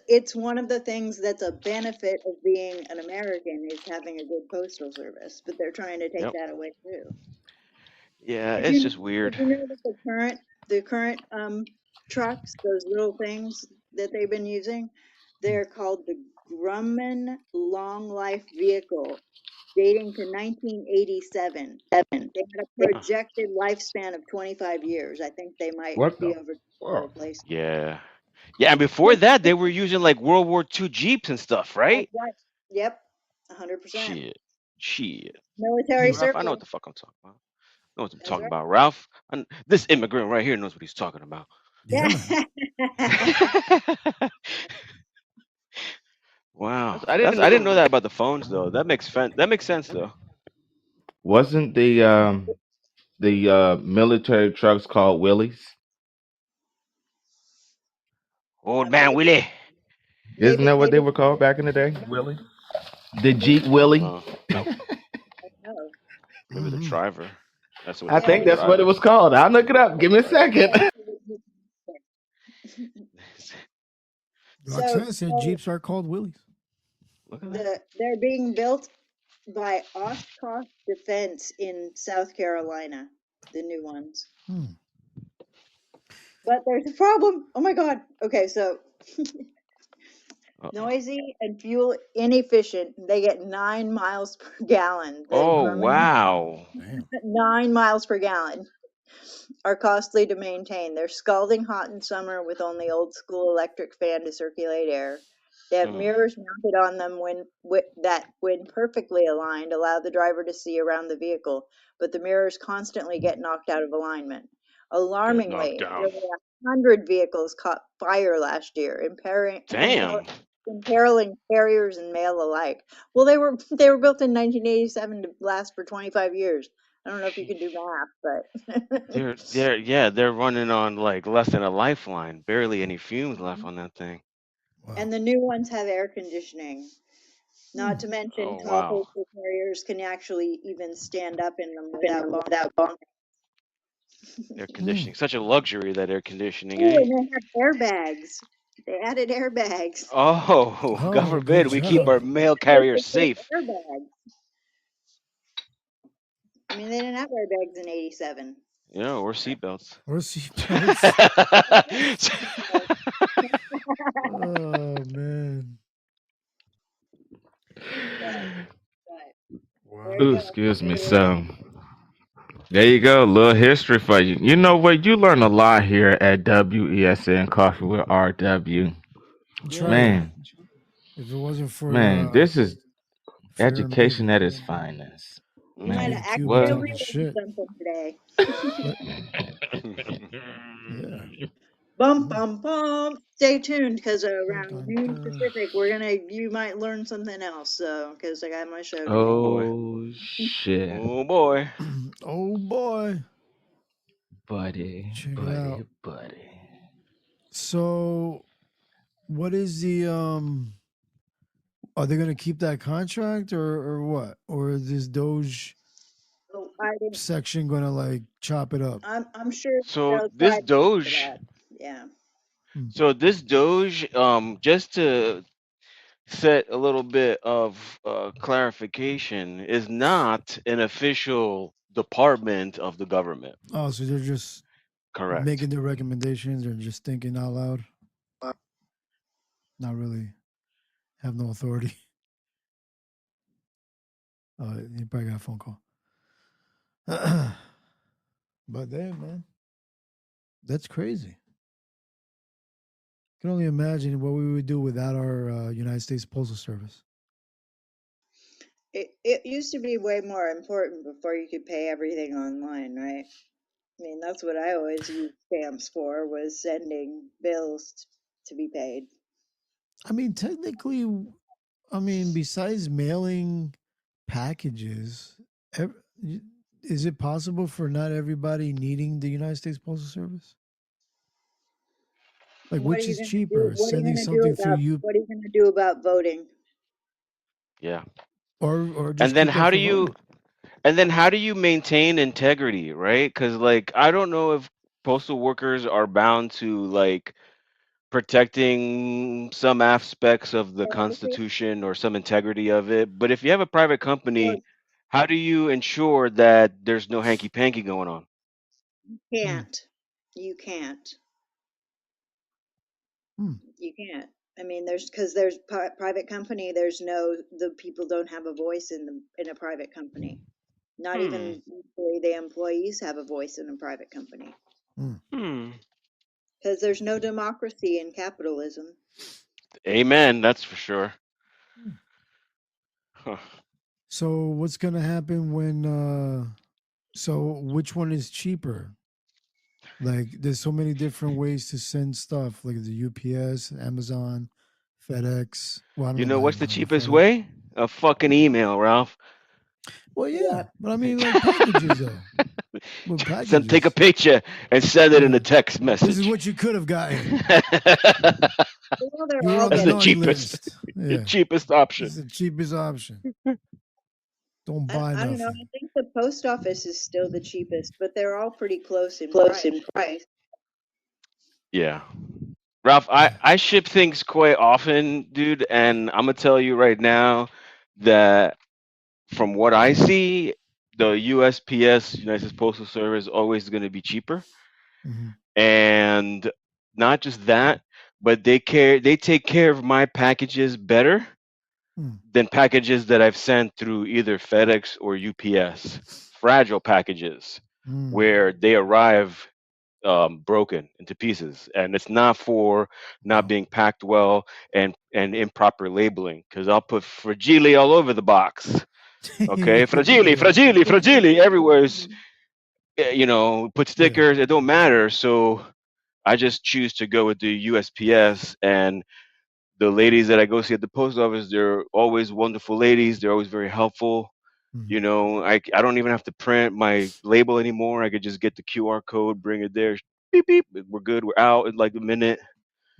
it's one of the things that's a benefit of being an American is having a good postal service, but they're trying to take Yep. that away too. Yeah, Did it's you just weird. did you know that the current trucks, those little things that they've been using, they're called the Grumman Long Life Vehicle, dating to 1987. They had a Huh. projected lifespan of 25 years. I think they might What be the over for fuck? replacement. Yeah. Yeah, and before that, they were using like World War II Jeeps and stuff, That's right? right. Yep, 100%. Shit. Shit. See, Military Ralph, I know surplus. what the fuck I'm talking about. I know what I'm That's talking about, Ralph. This immigrant right here knows what he's talking about. Yeah, man. Wow. I didn't know that about the phones though. That makes sense though. Wasn't the military trucks called Willies? Old That man might Willie. Isn't that what they maybe were called back in the day? Willie? The maybe Jeep I don't Willie? know. no. Maybe the driver. That's what I they Yeah, call think the that's what it driver. was called. I'll look it up. Give me a second. so Roxanne said so Jeeps are called Willies. Look at that. they're being built by Oshkosh Defense in South Carolina, the new ones. But there's a problem. Oh my God. Okay, so noisy and fuel inefficient. They get 9 miles per gallon. The Oh Birmingham wow. 9 miles per gallon are costly to maintain. They're scalding hot in summer with only old school electric fan to circulate air. They have mirrors mounted on them that, when perfectly aligned, allow the driver to see around the vehicle, but the mirrors constantly get knocked out of alignment. Get knocked Alarmingly, down. nearly 100 vehicles caught fire last year, Damn. imperiling carriers and mail alike. Well, they were built in 1987 to last for 25 years. I don't know if you can do math, but They're running on like less than a lifeline. Barely any fumes left on that thing. and the new ones have air conditioning. Not to mention, Oh tall wow. postal carriers can actually even stand up in them without bumping. Air conditioning. Such a luxury, that air conditioning, Oh, eh? and they have airbags. They added airbags. Oh, God Oh, forbid good we keep job. our mail They carriers put safe. airbags. I mean, they didn't have airbags in '87. Yeah, or seatbelts. Or seatbelts. Oh man. There Wow. you Ooh, go. excuse me. So there you go, a little history for you. You know what? You learn a lot here at WESN Coffee with RW. That's right. Man, If it wasn't this is for your education amigo, at its finest. You might Man, have Big Q be what? accidentally talking learned shit. something today. But yeah. Bum bum bum. Stay tuned, because Dun, around dun, noon dun. Pacific, you might learn something else. So, because I got my show today. Oh boy. Oh shit, Oh boy. Oh boy. buddy, Check it out. buddy. So what is the are they gonna keep that contract or what? Or is this Doge So I didn't. section gonna like chop it up? I'm sure So they'll this try to do Doge, that. Yeah. just to set a little bit of clarification, is not an official department of the government. Oh, so they're just Correct. making their recommendations or just thinking out loud? Not really have no authority. You probably got a phone call. But damn, man, that's crazy. Can only imagine what we would do without our United States Postal Service. It used to be way more important before you could pay everything online, right? I mean, that's what I always used stamps for, was sending bills to be paid. I mean, technically, besides mailing packages, is it possible for not everybody needing the United States Postal Service? Like, What are which you is gonna do? cheaper, What are you sending gonna do something through about you what are you gonna do about voting? Yeah. or And just then keep that how do for you voting? and then how do you maintain integrity, right? Cuz like I don't know if postal workers are bound to like protecting some aspects of the constitution or some integrity of it, but if you have a private company, how do you ensure that there's no hanky panky going on? Can't. You can't. Hmm. You can't. I mean, there's private company. The people don't have a voice in a private company. Not Hmm. even usually the employees have a voice in a private company, Hmm. because there's no democracy in capitalism. Amen, that's for sure. Huh. So what's gonna happen when? So which one is cheaper? Like, there's so many different ways to send stuff, like the UPS, Amazon, FedEx. Well, I don't You know know about what's the Amazon, but cheapest FedEx. way? A fucking email, Ralph. Well, yeah, but I mean, like packages though. With Take a packages, picture and send it in yeah. a text This is message. what you could have gotten. Well, they're You were all on the That's the getting. naughty cheapest, list. Yeah, cheapest this option. is the cheapest option. Don't buy I don't know. nothing. I think the post office is still the cheapest, but they're all pretty close in Close price. in price. Yeah. Ralph, I ship things quite often, dude, and I'm gonna tell you right now that from what I see, the USPS, United States Postal Service, always going to be cheaper. Mm-hmm. And not just that, but they take care of my packages better than packages that I've sent through either FedEx or UPS. Fragile packages where they arrive broken into pieces, and it's not for not being packed well and improper labeling. Because I'll put fragile all over the box. Okay, fragile, fragile, fragile everywhere. Put stickers. It don't matter. So I just choose to go with the USPS, and the ladies that I go see at the post office, they're always wonderful ladies. They're always very helpful. I don't even have to print my label anymore. I could just get the QR code, bring it there, beep beep. We're good. We're out in like a minute.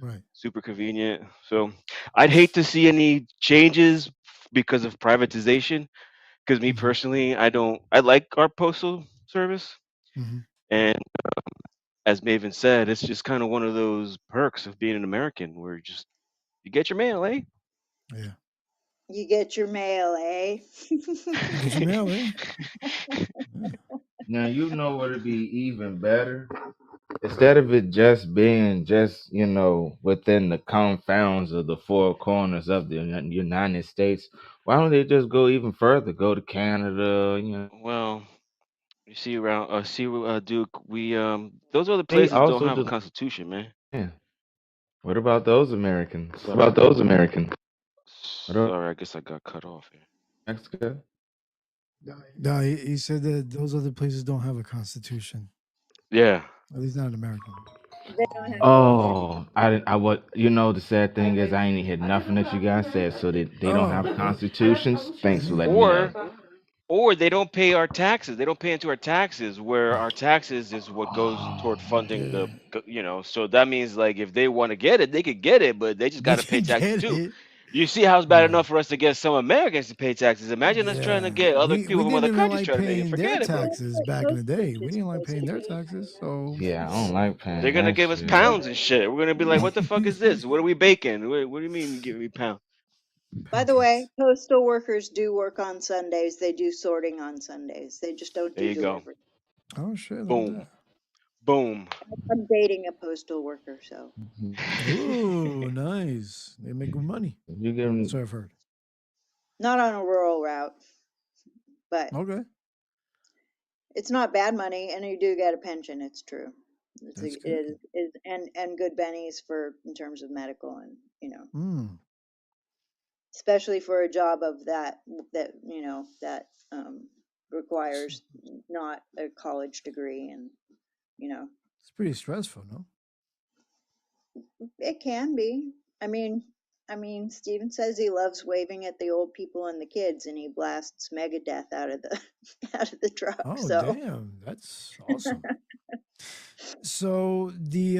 Right. Super convenient. So I'd hate to see any changes because of privatization. Because me personally, I like our postal service, and as Maven said, it's just kind of one of those perks of being an American, where you get your mail, eh? Yeah. You get your mail, eh? Get your mail, eh? Now you know what would be even better. Instead of it just being within the confounds of the four corners of the United States, why don't they just go even further? Go to Canada, Well, you see around, Duke, we those other They places don't also have a just constitution, man. yeah. What about those Americans? What about those Americans? Sorry, I guess I got cut off here. Mexico? No, he said that those other places don't have a constitution. Yeah. At least not in America. They don't have Oh, I what the sad thing is I ain't hear nothing that you guys said, so they don't have constitutions. Thanks for letting me know. Or they don't pay our taxes. They don't pay into our taxes, where our taxes is what goes toward funding so that means, like, if they want to get it, they could get it, but they just got They to pay can taxes get too. it. You see how it's bad enough for us to get some Americans to pay taxes. Imagine us trying to get other We people from didn't other even countries like trying to make it. paying their Forget it, bro. taxes back in the day. We didn't like paying their taxes, so Yeah, I don't like paying They're gonna that give us shit. pounds and shit. We're gonna be like, what the fuck is this? What are we baking? What do you mean you give me pounds? By the way, postal workers do work on Sundays. They do sorting on Sundays. They just don't There do you go. delivery. Oh shit! Look at Boom. that. Boom. I'm dating a postal worker, so Ooh, nice. They make good money. You give them. So I've heard. not on a rural route, but Okay. it's not bad money, and you do get a pension. It's true. That's It is and good bennies for in terms of medical and especially for a job of that requires not a college degree and It's pretty stressful, no? it can be. I mean, Steven says he loves waving at the old people and the kids, and he blasts Megadeth out of the out of the truck. Oh So damn, that's awesome. So the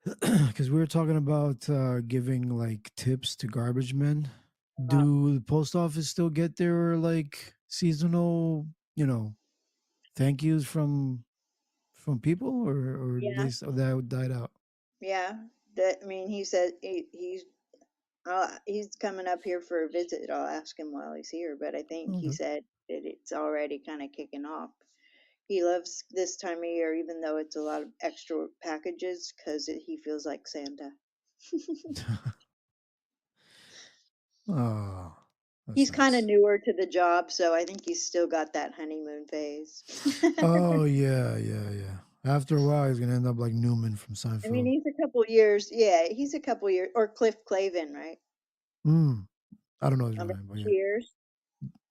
because we were talking about giving like tips to garbage men. Do the post office still get their like seasonal, thank yous from people, or yeah, that died out? yeah. He said he's coming up here for a visit. I'll ask him while he's here, but I think he Okay. said that it's already kind of kicking off. He loves this time of year, even though it's a lot of extra packages, because he feels like Santa. Oh, He's kind of newer to the job, so I think he's still got that honeymoon phase. oh yeah. After a while, he's gonna end up like Newman from I mean, Seinfeld. he's a couple years. Yeah, he's a couple years, or Cliff Clavin, right? I don't know his On real the name, but yeah. Cheers.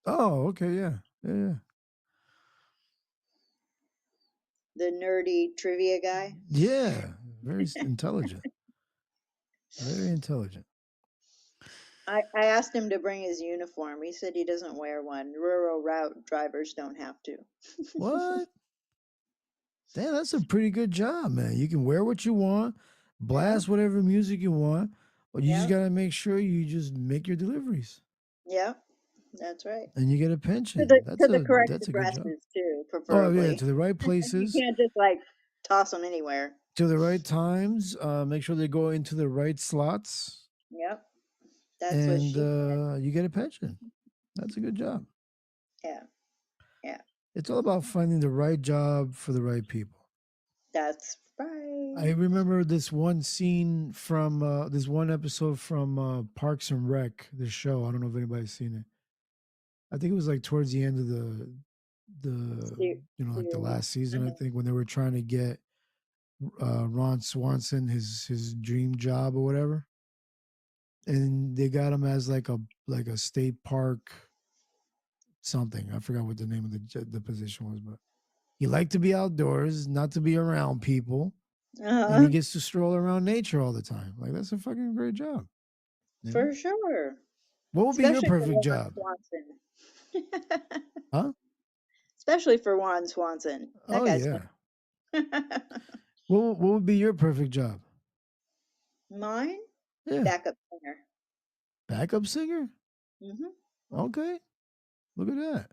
Oh, okay, yeah. The nerdy trivia guy. Yeah, very intelligent. Very intelligent. I asked him to bring his uniform. He said he doesn't wear one. Rural route drivers don't have to. What? Damn, that's a pretty good job, man. You can wear what you want, blast whatever music you want, but you just gotta make sure you just make your deliveries, Yeah, that's right. and you get a To pension. the correct That's a good job. addresses too, Oh yeah, preferably. to the right You places, can't just like toss them anywhere. to the right times. Make sure they go into the right slots, Yep, that's what and she said. you get a pension. That's a good job. Yeah. It's all about finding the right job for the right people. That's Bye. I remember this one scene from this one episode from Parks and Rec, the show. I don't know if anybody's seen it. I think it was like towards the end of like the last season, I think, when they were trying to get Ron Swanson his dream job or whatever. And they got him as like a state park something. I forgot what the name of the position was, but he liked to be outdoors, not to be around people. And he gets to stroll around nature all the time. Like, that's a fucking great job. For sure. What would be your Especially for perfect Juan job? Swanson. Huh? Especially for Juan Swanson. That Oh guy's yeah. fun. What would be your perfect job? Mine? Yeah. Backup singer. Backup singer? Mm-hmm. Okay. Look at that.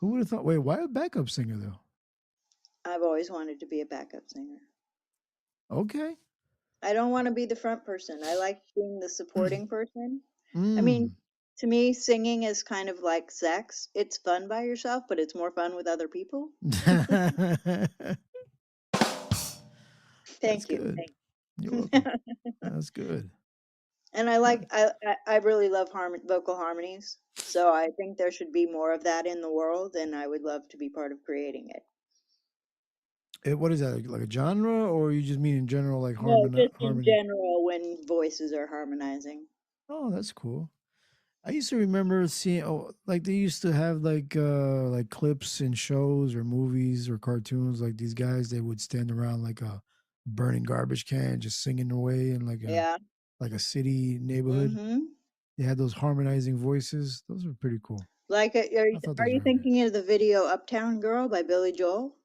Who would have thought? Wait, why a backup singer though? I've always wanted to be a backup singer. Okay. I don't want to be the front person. I like being the supporting person. I Mm. mean, to me, singing is kind of like sex. It's fun by yourself, but it's more fun with other people. Thank you. Good. Thank You're welcome. That's good. And I really love vocal harmonies. So I think there should be more of that in the world, and I would love to be part of creating it. What is that? Like a genre, or you just mean in general, like No, just in harmony? general when voices are harmonizing. Oh, that's cool. I used to remember seeing, like they used to have like clips in shows or movies or cartoons. Like these guys, they would stand around like a burning garbage can, just singing away in like a city neighborhood. Mm-hmm. They had those harmonizing voices. Those were pretty cool. Like, are you thinking of the video "Uptown Girl" by Billy Joel?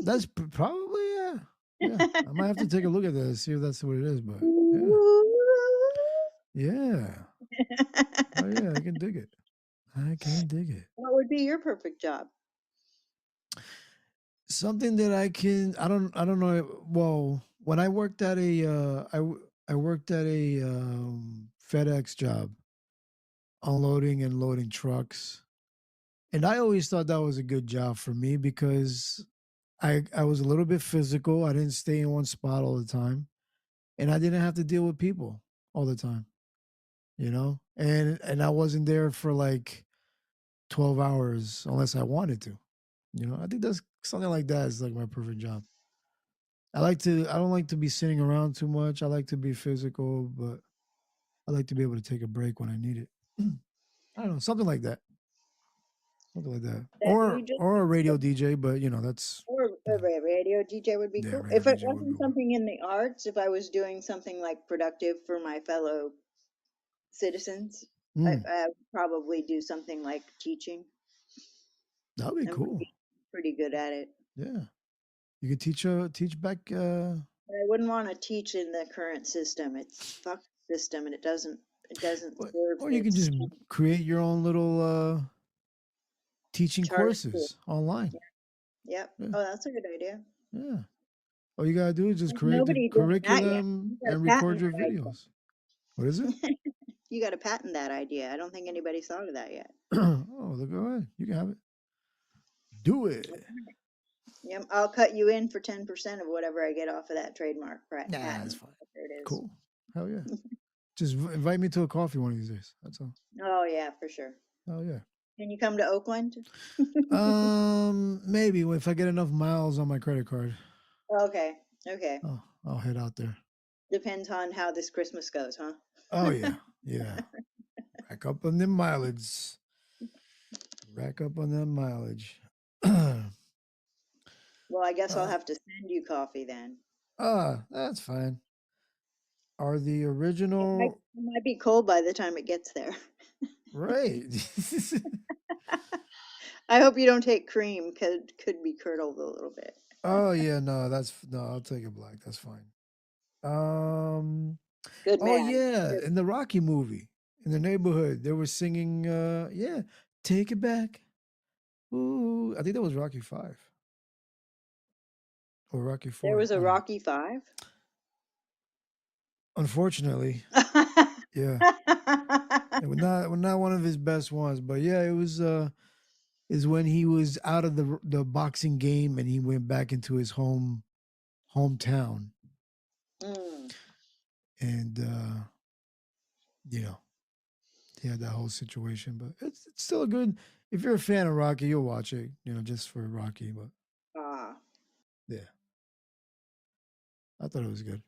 That's probably yeah. I might have to take a look at that and see if that's what it is. But yeah. Oh yeah, I can dig it. I can dig it. What would be your perfect job? Something that I don't know. Well, when I worked at I worked at a FedEx job, unloading and loading trucks, and I always thought that was a good job for me because I was a little bit physical. I didn't stay in one spot all the time, and I didn't have to deal with people all the time, and I wasn't there for like 12 hours unless I wanted to. I think that's something like that is like my perfect job. I don't like to be sitting around too much. I like to be physical, but I like to be able to take a break when I need it. I don't know, something like that. Something like that. Or a radio DJ, but that's Or a radio DJ would be cool. If it wasn't something in the arts, if I was doing something like productive for my fellow citizens, I would probably do something like teaching. That'd be cool. Pretty good at it. Yeah. You could teach back I wouldn't want to teach in the current system. It's fucked system and it doesn't serve. Or you can just create your own little teaching courses online. Yep. Oh, that's a good idea. Yeah. All you gotta do is just create the curriculum and record your videos. What is it? You got to patent that idea. I don't think anybody's thought of that yet. Oh, go ahead. You can have it. Do it. Yep. I'll cut you in for 10% of whatever I get off of that trademark. Right. Nah, that's fine. There it is. Cool. Hell yeah. Just invite me to a coffee one of these days. That's all. Oh yeah, for sure. Oh yeah. Can you come to Oakland? Maybe if I get enough miles on my credit card. Okay. Okay. Oh, I'll head out there. Depends on how this Christmas goes, huh? Oh yeah. Yeah. Rack up on them mileage. Rack up on that mileage. Well, I guess I'll have to send you coffee then. That's fine. Are the original... It might be cold by the time it gets there. Right. I hope you don't take cream. Could be curdled a little bit. Oh yeah, no, I'll take it black. That's fine. Good man. Oh yeah, in the Rocky movie, in the neighborhood, they were singing Take It Back. Ooh, I think that was Rocky 5. Or Rocky 4. There was a Rocky 5? Unfortunately. Yeah. It was not one of his best ones, but yeah, it was is when he was out of the boxing game and he went back into his home hometown, Mm. and yeah, that whole situation. But it's still a good. If you're a fan of Rocky, you'll watch it. Just for Rocky. But Ah. yeah, I thought it was good.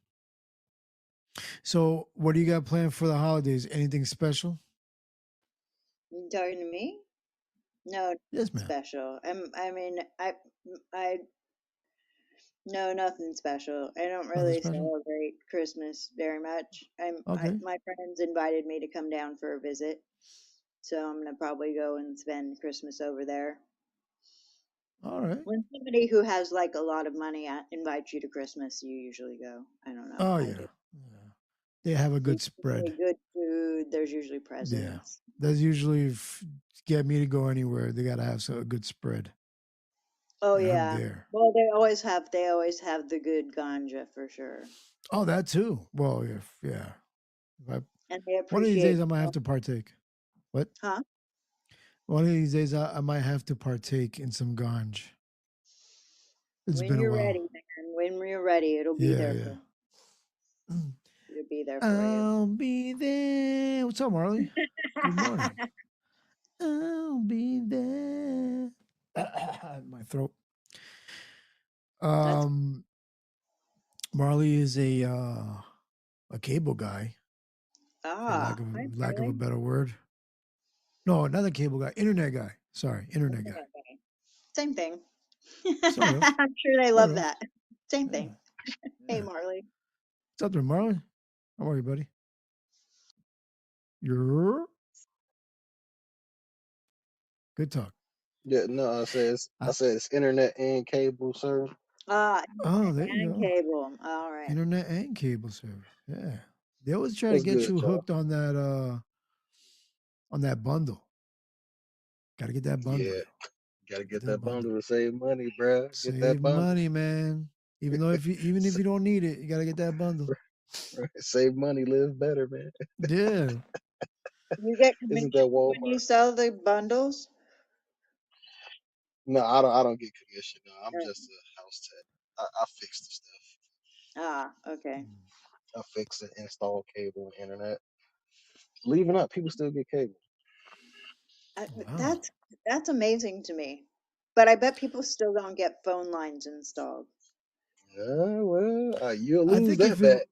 So, what do you got planned for the holidays? Anything special? You talking to me? No, Yes, ma'am. special. I no, nothing special. I don't Nothing really special. celebrate Christmas very much. Okay. My friends invited me to come down for a visit, so I'm gonna probably go and spend Christmas over there. All right. When somebody who has like a lot of money invites you to Christmas, you usually go. I don't know. Oh I yeah. do. They have a There's good usually spread. good food. There's usually Yeah. presents. That's usually get me to go anywhere. They gotta have a good spread, Oh and I'm yeah. there. Well, they always have the good ganja for sure, Oh, that too. Well, yeah. If and they one of these appreciate. days, I might have to partake. What? Huh? One of these days, I might have to partake in some ganj. It's When been a you're while. ready, man. When you're ready, it'll be Yeah, there yeah. for. It'll be there for you. I'll be there. What's up, Marley? Good morning. I'll be there. My throat. That's Marley is a cable guy, for hi lack of a Marley. better word. No, not a cable guy. Internet guy. Sorry, internet guy. Okay. Same thing. Sort of. I'm sure they Sort love of. that. Same Yeah. thing. Hey Marley. What's up there, Marley? How are you, buddy? You're good talk. Yeah, no, I said it's internet and cable service. Oh, there you And go. cable. All right. Internet and cable service. Yeah. They always try to What's get good, you y'all? hooked on that bundle. Gotta get that bundle, Yeah, yo. gotta Get get that that bundle. bundle to save money, bruh. Get that Save bundle. money, man. Even if you don't need it, you gotta get that bundle. Right? Save money, live better, man. Yeah. You get Isn't commission that when Walmart? you sell the bundles? No, I don't. I don't get commission. No, I'm Uh, just a house tech. I fix the stuff. Okay. I fix it, install cable, and internet. Leaving up, people still get cable. Wow. That's amazing to me. But I bet people still don't get phone lines installed. Yeah, well, you'll I lose think that bet.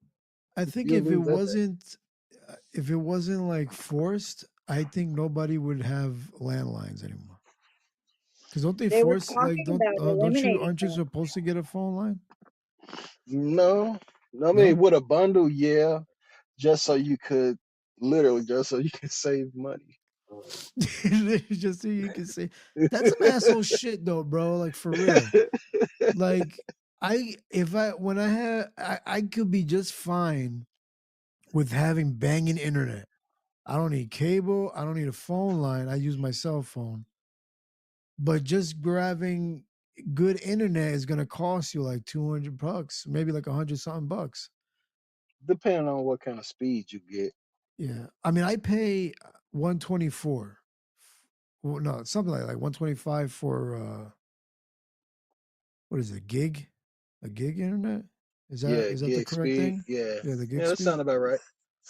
You'll if it lose that bet. wasn't like forced, I think nobody would have landlines anymore. Because don't they They were force talking about don't you eliminating aren't you that. supposed to get a phone line? No, no. I mean, No. with a bundle, yeah, just so you could literally just so you can save money. Just so you can say that's some asshole shit though, bro. Like for real. Like I could be just fine with having banging internet. I don't need cable. I don't need a phone line. I use my cell phone. But just grabbing good internet is gonna cost you like $200, maybe like 100 something bucks. Depending on what kind of speed you get. Yeah, I mean, I pay 124. Well, no, something like 125 for what is it, gig? A gig internet? Yeah, Is that the gig correct speed. thing? Yeah, Yeah, the gig yeah, that speed. sound about right.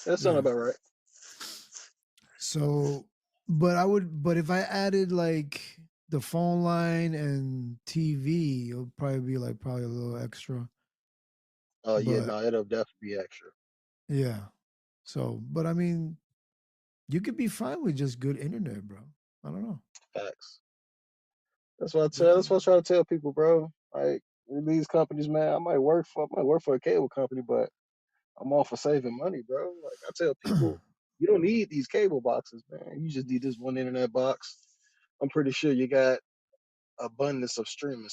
That sound Yeah. about right. So, but if I added like the phone line and TV, it'll probably be like probably a little extra. Oh yeah, But no, it'll definitely be extra. yeah. So, but I mean, you could be fine with just good internet, bro. I don't know. Facts. That's what I tell. Yeah. That's what I try to tell people, bro. Like with these companies, man, I might work for a cable company, but I'm all for saving money, bro. Like I tell people, you don't need these cable boxes, man. You just need this one internet box. I'm pretty sure you got abundance of streaming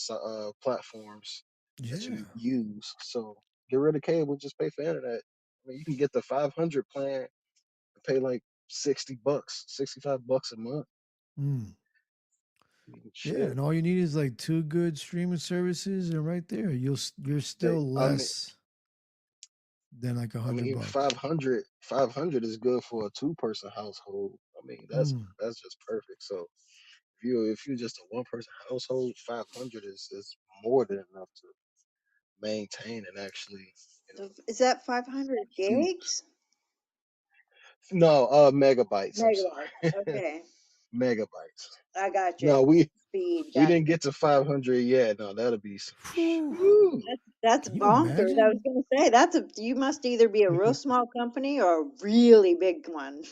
platforms that Yeah. you use. So get rid of cable, just pay for internet. I mean, you can get the 500 plan and pay like $60, $65 a month. Mm. I mean, Yeah, shit. and all you need is like two good streaming services, and right there, you're Hey, still less than like I mean, $100. 500 is good for a two-person household. I mean, Mm. that's just perfect. So if you're just a one-person household, 500 is more than enough to maintain and actually, So is that 500 use. gigs? No, megabytes. I'm Megabytes. sorry, Okay, megabytes. I got you. No, Speed. we Got didn't get to 500 yet. No, that'll be some. Whew. Woo. that's Can you bonkers. I was imagine? gonna say that's a. You must either be a real small company or a really big one.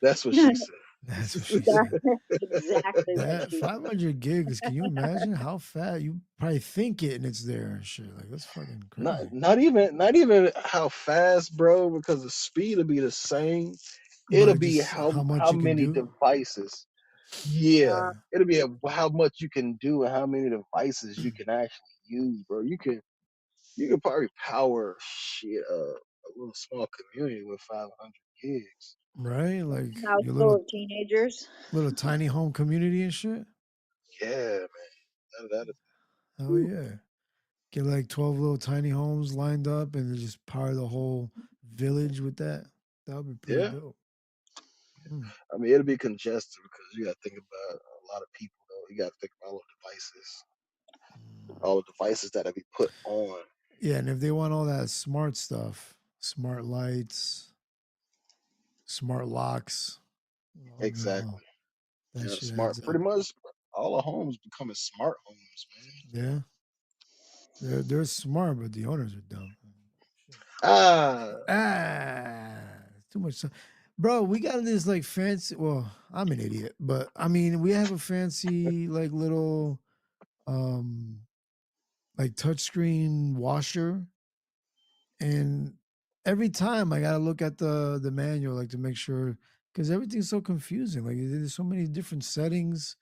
That's what she said. That's what she That's said. exactly what That she said. 500 gigs. Can you imagine how fast you probably think it and it's there and shit? Like that's fucking crazy. Not even how fast, bro, because the speed will be the same. It'll But be just how much how you can many do. devices. Yeah, Uh, it'll be how much you can do and how many devices you can actually use, bro. You can probably power shit a little small community with 500 gigs. Right? Like house your full of teenagers. little tiny home community and shit. Yeah, man. Oh Whew. yeah. Get like 12 little tiny homes lined up and then just power the whole village with that. That would be pretty Yeah, dope. Hmm. I mean it'll be congested because you got to think about a lot of people though. You got to think about all the devices that'll be put on. Yeah, and if they want all that smart stuff, smart lights, smart locks, you know, Exactly. that Yeah, shit smart. adds up. Pretty much all the homes becoming smart homes, Yeah. They're smart, but the owners are dumb. man. Too much. Bro, we got this like fancy. Well, I'm an idiot, but I mean, we have a fancy like little like touchscreen washer, and every time I gotta look at the manual like to make sure because everything's so confusing. Like there's so many different settings,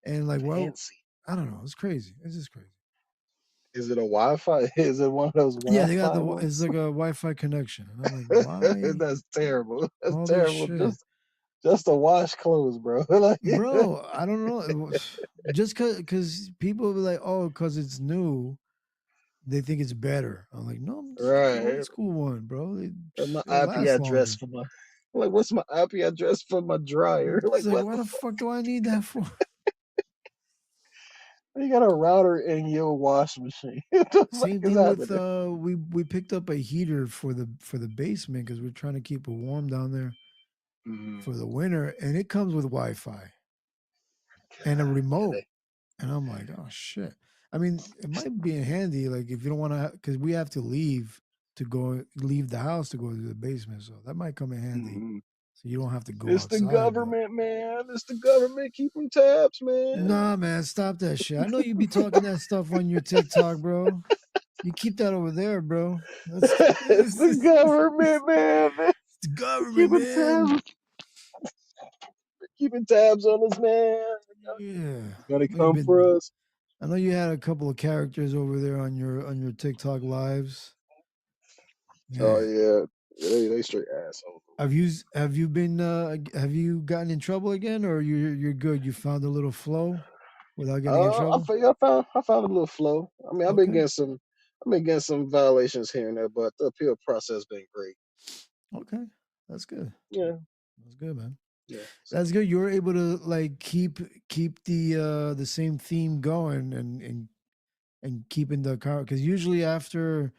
and like well, Fancy. I don't know. It's crazy. It's just crazy. Is it a Wi-Fi? Is it one of those Yeah, they got Wi-Fi it's ones? like a Wi-Fi connection, and I'm like, why That's terrible. That's all this terrible. shit? Just to wash clothes, bro. Like, Bro, I don't know. Just cause people be like, oh, cause it's new, they think it's better. I'm like, no, just get the old right. school one, bro. And my It'll IP last address longer. for my like what's my IP address for my dryer? It's Like like, what why the the fuck? fuck do I need that for? You got a router in your wash machine. What the fuck Same is thing with happening? we picked up a heater for the basement because we're trying to keep it warm down there Mm, for the winter, and it comes with Wi-Fi and a yeah, remote. And I'm like, oh shit. I mean, it might be handy, like if you don't want to, because we have to leave the house to go to the basement, so that might come in handy. hmm So you don't have to go It's the outside. But government, man. It's the government keeping tabs, man. nah, man, stop that shit. I know you be talking that stuff on your TikTok, bro. You keep that over there, bro. That's It's the government, man. the government, Keeping man. tabs, keeping tabs on us, man. Yeah, Gonna I know you've come been. for us. I know you had a couple of characters over there on your TikTok lives. Oh Man, yeah, yeah, they straight assholes. have you gotten in trouble again, or you're good? You found a little flow without getting in trouble. I found a little flow. I mean, Okay, I've been getting some violations here and there, but the appeal process been great. okay, that's good. Yeah, That's good, man. yeah. So That's good. You were able to like keep the same theme going and keeping the car because usually after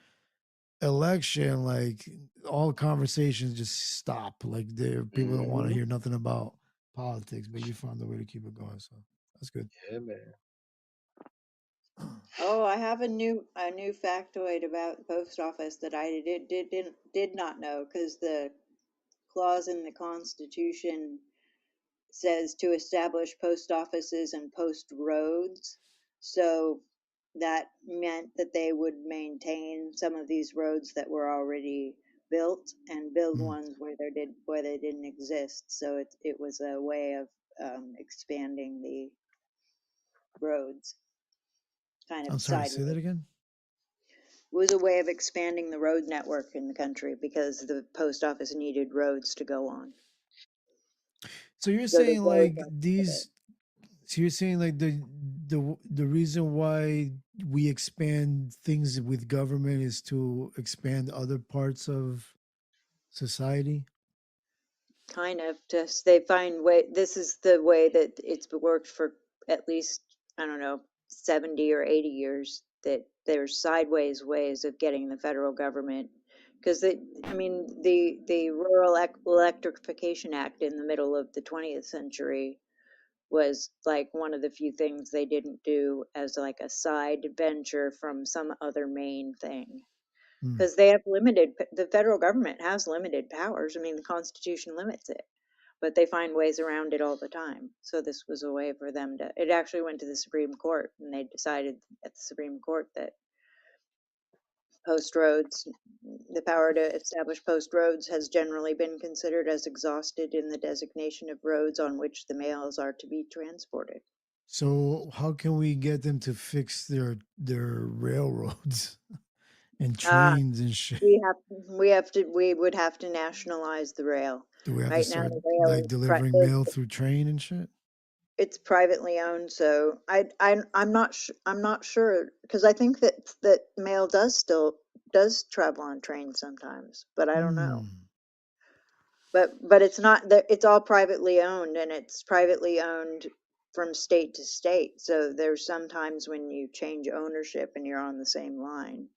election, like all conversations just stop. Like people don't want to hmm hear nothing about politics, but you found a way to keep it going. So that's good. yeah, man. Oh, I have a new factoid about the post office that I did not know because the clause in the Constitution says to establish post offices and post roads. So that meant that they would maintain some of these roads that were already built and build Mm. ones where they didn't exist. So it was a way of expanding the roads kind of I'm sorry. Say that sideways. again. Was a way of expanding the road network in the country because the post office needed roads to go on. So you're So the saying roads like are better. these. So you're saying like the reason why we expand things with government is to expand other parts of society. Kind of just they find way this is the way that it's worked for at least I don't know 70 or 80 years. that there's sideways ways of getting the federal government, because the Rural Electrification Act in the middle of the 20th century was like one of the few things they didn't do as like a side venture from some other main thing, because they have the federal government has limited powers. I mean, the Constitution limits it, but they find ways around it all the time. So this was a way for them to, it actually went to the Supreme Court, and they decided at the Supreme Court that post roads, the power to establish post roads has generally been considered as exhausted in the designation of roads on which the mails are to be transported. So how can we get them to fix their railroads and trains and shit? We would have to nationalize the rail. Do we have to Right now, start the rail like is delivering mail through train and shit? it's privately owned, so I'm not sure, because I think that mail does travel on trains sometimes, but I don't know. But it's not that, it's all privately owned, and it's privately owned from state to state. So there's sometimes when you change ownership and you're on the same line,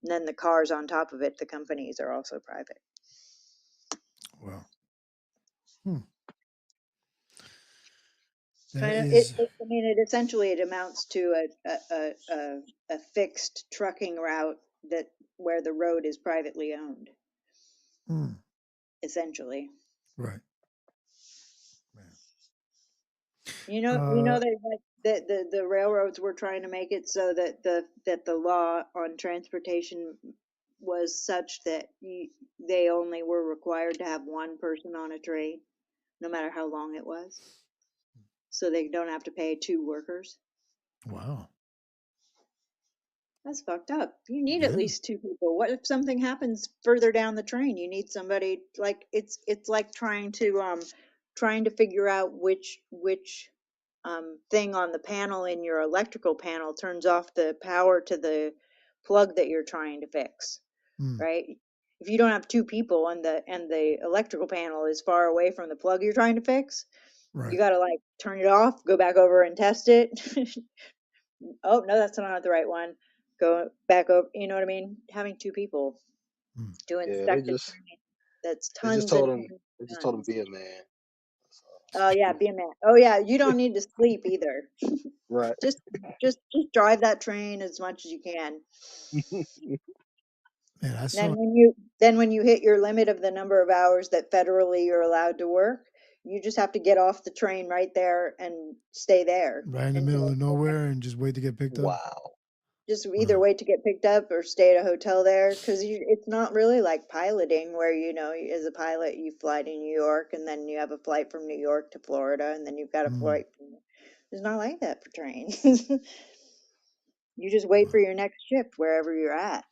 and then the cars on top of it, the companies are also private. Wow. It essentially it amounts to a fixed trucking route that where the road is privately owned. Essentially, right. you know that like the railroads were trying to make it so that the law on transportation was such that they only were required to have one person on a train, no matter how long it was, so they don't have to pay two workers. Wow. That's fucked up. You need at least two people. What if something happens further down the train? You need somebody, like it's like trying to figure out which thing on the panel in your electrical panel turns off the power to the plug that you're trying to fix. Right? If you don't have two people and the electrical panel is far away from the plug you're trying to fix, you got to like turn it off, go back over and test it. Oh no, that's not the right one. Go back over. You know what I mean? Having two people to Yeah, inspect the train. That's they just tons and told him tons they just and told him tons. be a man. Oh yeah, be a man. Oh yeah, you don't need to sleep either. Right. Just drive that train as much as you can. Man, I Then saw when you hit your limit of the number of hours that federally you're allowed to work, you just have to get off the train right there and stay there right in the middle until of nowhere and just wait to get picked up. Wow. just either wait to get picked up or stay at a hotel there, because it's not really like piloting where as a pilot you fly to New York and then you have a flight from New York to Florida and then you've got a flight it's not like that for trains. You just wait for your next shift wherever you're at.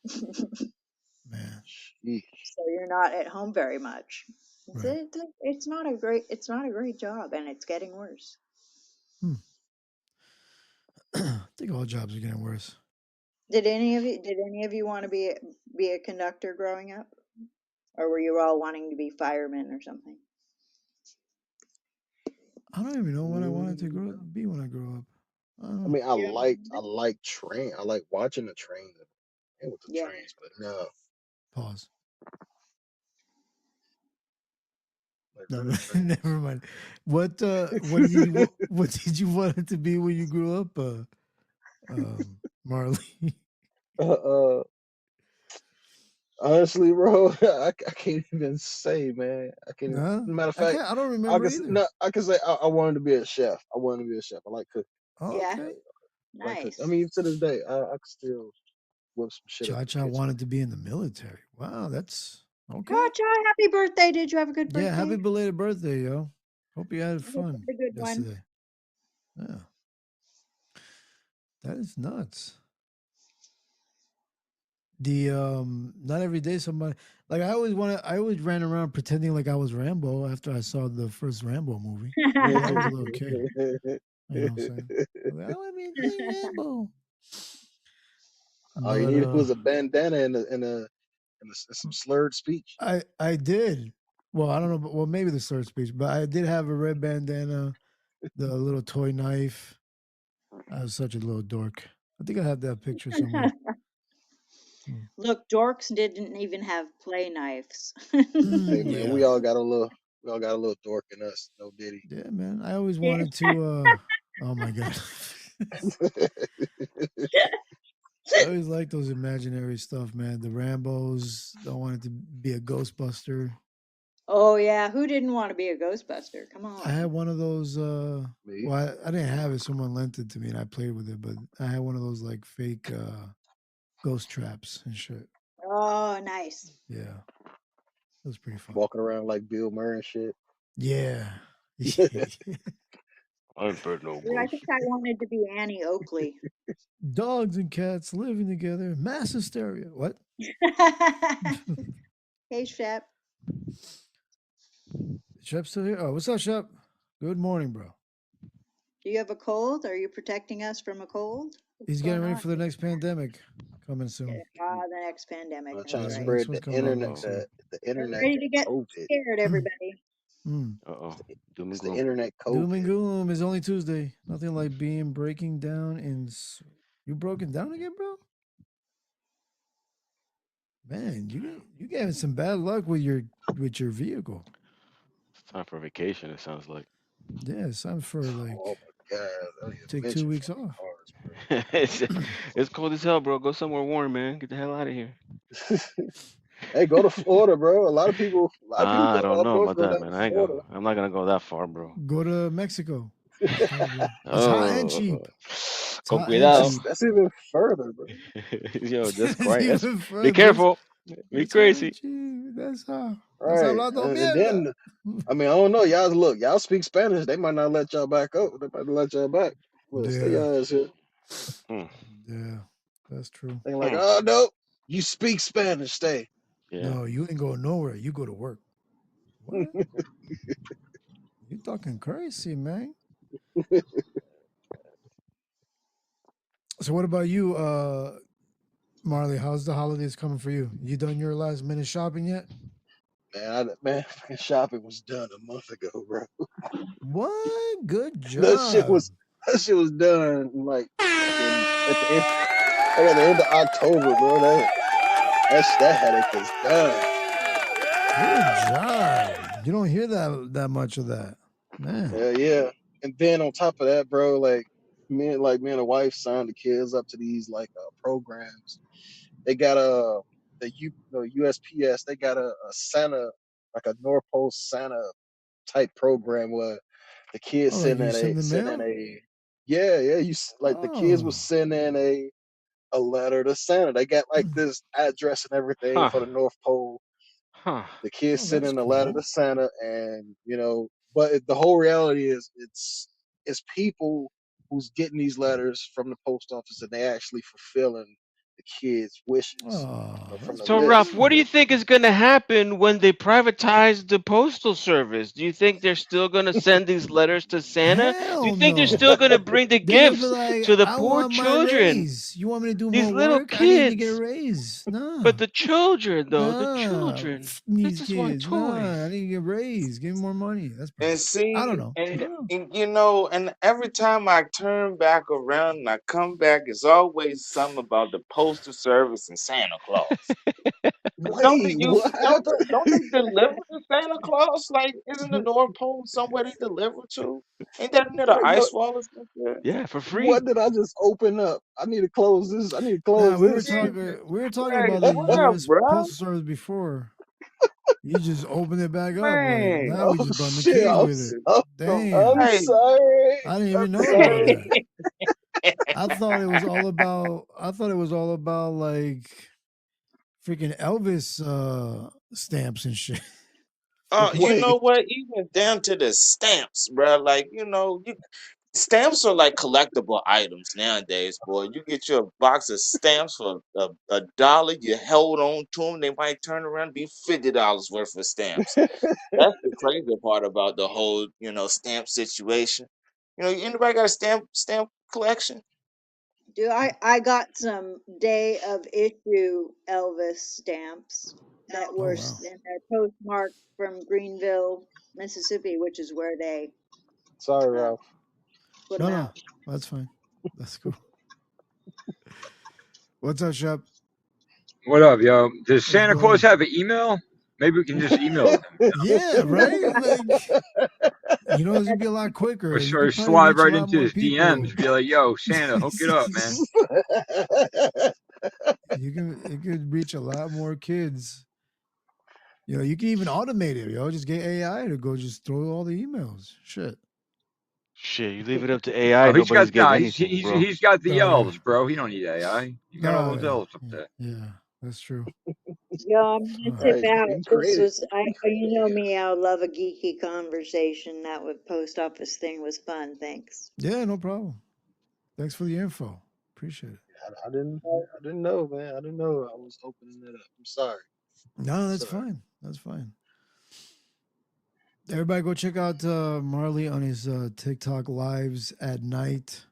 Man. So you're not at home very much. Right. It's not a great job, and it's getting worse. I think all jobs are getting worse. Did any of you want to be a conductor growing up, or were you all wanting to be firemen or something? I don't even know what I wanted to be when I grew up. I mean, I like train. I like watching the train and with the trains, but no. Pause. Like No, running trains. never mind. What did you want it to be when you grew up, Marley? Honestly, bro, I can't even say, man. I can't. No, Matter of fact, I don't I remember can either. no, I can say I wanted to be a chef. I wanted to be a chef. I like cooking. Oh, okay. Like cooking. I Nice. mean, to this day, I can still whip some shit up in Cha the kitchen. wanted to be in the military. Wow, that's okay. Cha, happy birthday! Did you have a good birthday? Yeah, happy belated birthday, yo. Hope you had It was fun a good one. yesterday. Yeah. That is nuts. The not every day somebody like I always ran around pretending like I was Rambo after I saw the first Rambo movie. When I was a little kid. You know what I'm saying? I want to be Rambo. All you But needed was a bandana and some slurred speech. I did. Well, I don't know, but well, maybe the slurred speech, but I did have a red bandana, the little toy knife. I was such a little dork. I think I have that picture somewhere. Look, dorks didn't even have play knives. Hey man, Yeah. we all got a little dork in us. No Diddy. Yeah, man. I always Yeah. wanted to oh my god. I always like those imaginary stuff, man. The Rambos. I wanted to be a Ghostbuster. Oh yeah, who didn't want to be a Ghostbuster? Come I had on. one of those Me. well, I didn't have it, someone lent it to me and I played with it, but I had one of those like fake ghost traps and shit. Oh, nice. Yeah. It was pretty fun. Walking around like Bill Murray and shit. Yeah. I ain't heard no Dude, I think ghost. I wanted to be Annie Oakley. Dogs and cats living together. Mass hysteria. What? Hey, Shep. Shep's still here? Oh, what's up, Shep? Good morning, bro. Do you have a cold? Are you protecting us from a cold? What's He's getting going ready on? for the next pandemic coming soon. The next pandemic. Trying That's to Yeah, the right. next spread one's the coming out internet, real Uh-oh. soon. the We're internet ready to get COVID. scared, everybody. Uh-oh. Doom and It's the gloom. internet Doom and COVID. gloom is only Tuesday. Nothing like being breaking down in. You broken down again, bro? Man, you getting some bad luck with your vehicle. It's time for vacation, it sounds like. Yeah, it's time for like Oh my god, don't even take 2 mention weeks fucking off. it's, it's cold as hell, bro. Go somewhere warm, man. Get the hell out of here. cars, bro. Hey, go to Florida, bro. A lot of people I go don't up know north, about go that, down man. to I ain't go. Florida. I'm not gonna go that far, bro. Go to Mexico. Probably. It's hot and Oh, cheap. It's con hot and cuidado. cheap. That's even further, bro. Yo, that's It's quiet. That's even be further, but careful. Be it's hot and crazy. cheap. That's how. That's Right, hablando and mierda. then I mean, I don't know, y'all. Look, y'all speak Spanish. They might not let y'all back up. They might let y'all back. Well, stay Yeah. y'all ass here. Hmm. Yeah. That's true. They like, Hmm. oh no, you speak Spanish. Stay. Yeah. No, you ain't going nowhere. You go to work. What? You talking crazy, man. So what about you, Marley? How's the holidays coming for you? You done your last minute shopping yet? Man, fucking shopping was done a month ago, bro. What? Good That shit job. was that shit was done like fucking at the end, like at the end of October, bro. That headache is done. Good job. You don't hear that much of that. Man. Yeah, yeah. And then on top of that, bro, me and the wife signed the kids up to these programs. They got the USPS. They got a Santa, like a North Pole Santa type program where the kids Oh, like you send the send in mail? a yeah, yeah. Like the kids will Oh. send in a letter to Santa. They got like this address and everything Huh. for the North Pole. Huh. The kids Oh, send that's in a letter cool. to Santa, and but the whole reality is it's people who's getting these letters from the post office, and they actually fulfilling the kids' wishes Oh, from that's the So, pretty Ralph, list. what do cool. you think is going to happen when they privatize the postal service? Do you think they're still going to send these letters to Santa? Do you Hell think they're no. still going to bring the They're gonna be gifts like, to the I poor want my children? raise. You want me to do These more little work? I need to get a kids. raise. Nah. But the children, though, the Nah. children, they These just want kids. toys. Nah. I need to get raised. Give me more money. That's pretty And cool. I don't see, know. I and, don't know. and you know, and every time I turn back around and I come back, it's always something about the postal service and Santa Claus. Wait, what happened? Don't they deliver to Santa Claus? Like, isn't the North Pole somewhere they deliver to? Ain't that near the Wait, ice wall or something? Yeah, for free. what did I just open up? I need to close this. I need to Nah, close we were this. Jesus talking. We were talking Christ, about the what, U.S. bruh? Postal Service before. You just opened it back up. Like Man, now we Oh just brought the shit! cage with it. I'm Damn. hey, sorry. I didn't I'm even know about sorry. that. I thought it was all about. I thought it was all about like freaking Elvis stamps and shit. you Wait, know what? Even down to the stamps, bruh. Like, stamps are like collectible items nowadays, boy. You get your box of stamps for a dollar. You hold on to them. They might turn around and be $50 worth of stamps. That's the crazy part about the whole, stamp situation. Anybody got a stamp collection? Do I got some day of issue Elvis stamps that Oh were wow. and they're postmarked from Greenville, Mississippi, which is where they sorry, uh, Ralph. put them No, no, out. that's fine. That's cool. What's up, Shep? What up, yo? Does What's Santa going Claus on? have an email? Maybe we can just email them, Yeah, right. Like, you know, it's gonna be a lot quicker. You or could probably slide reach a right lot into more his people. DMs. Be like, yo, Santa, hook it up, man. It could reach a lot more kids. You know, you can even automate it, yo. Just get AI to go just throw all the emails. Shit. Shit, you leave it up to AI, Oh, he's nobody's got getting he's anything, bro. he's got the Oh yeah. elves, bro. He don't need AI. He got all No, those elves up there. yeah, that's true. Yo, I'm gonna tip Right, out. you This created. was you know me. I love a geeky conversation. That with post office thing was fun. Thanks. Yeah, no problem. Thanks for the info. Appreciate it. I didn't know, man. I didn't know I was opening it up. I'm sorry. No, that's Sorry. fine. That's fine. Everybody go check out Marley on his TikTok lives at night.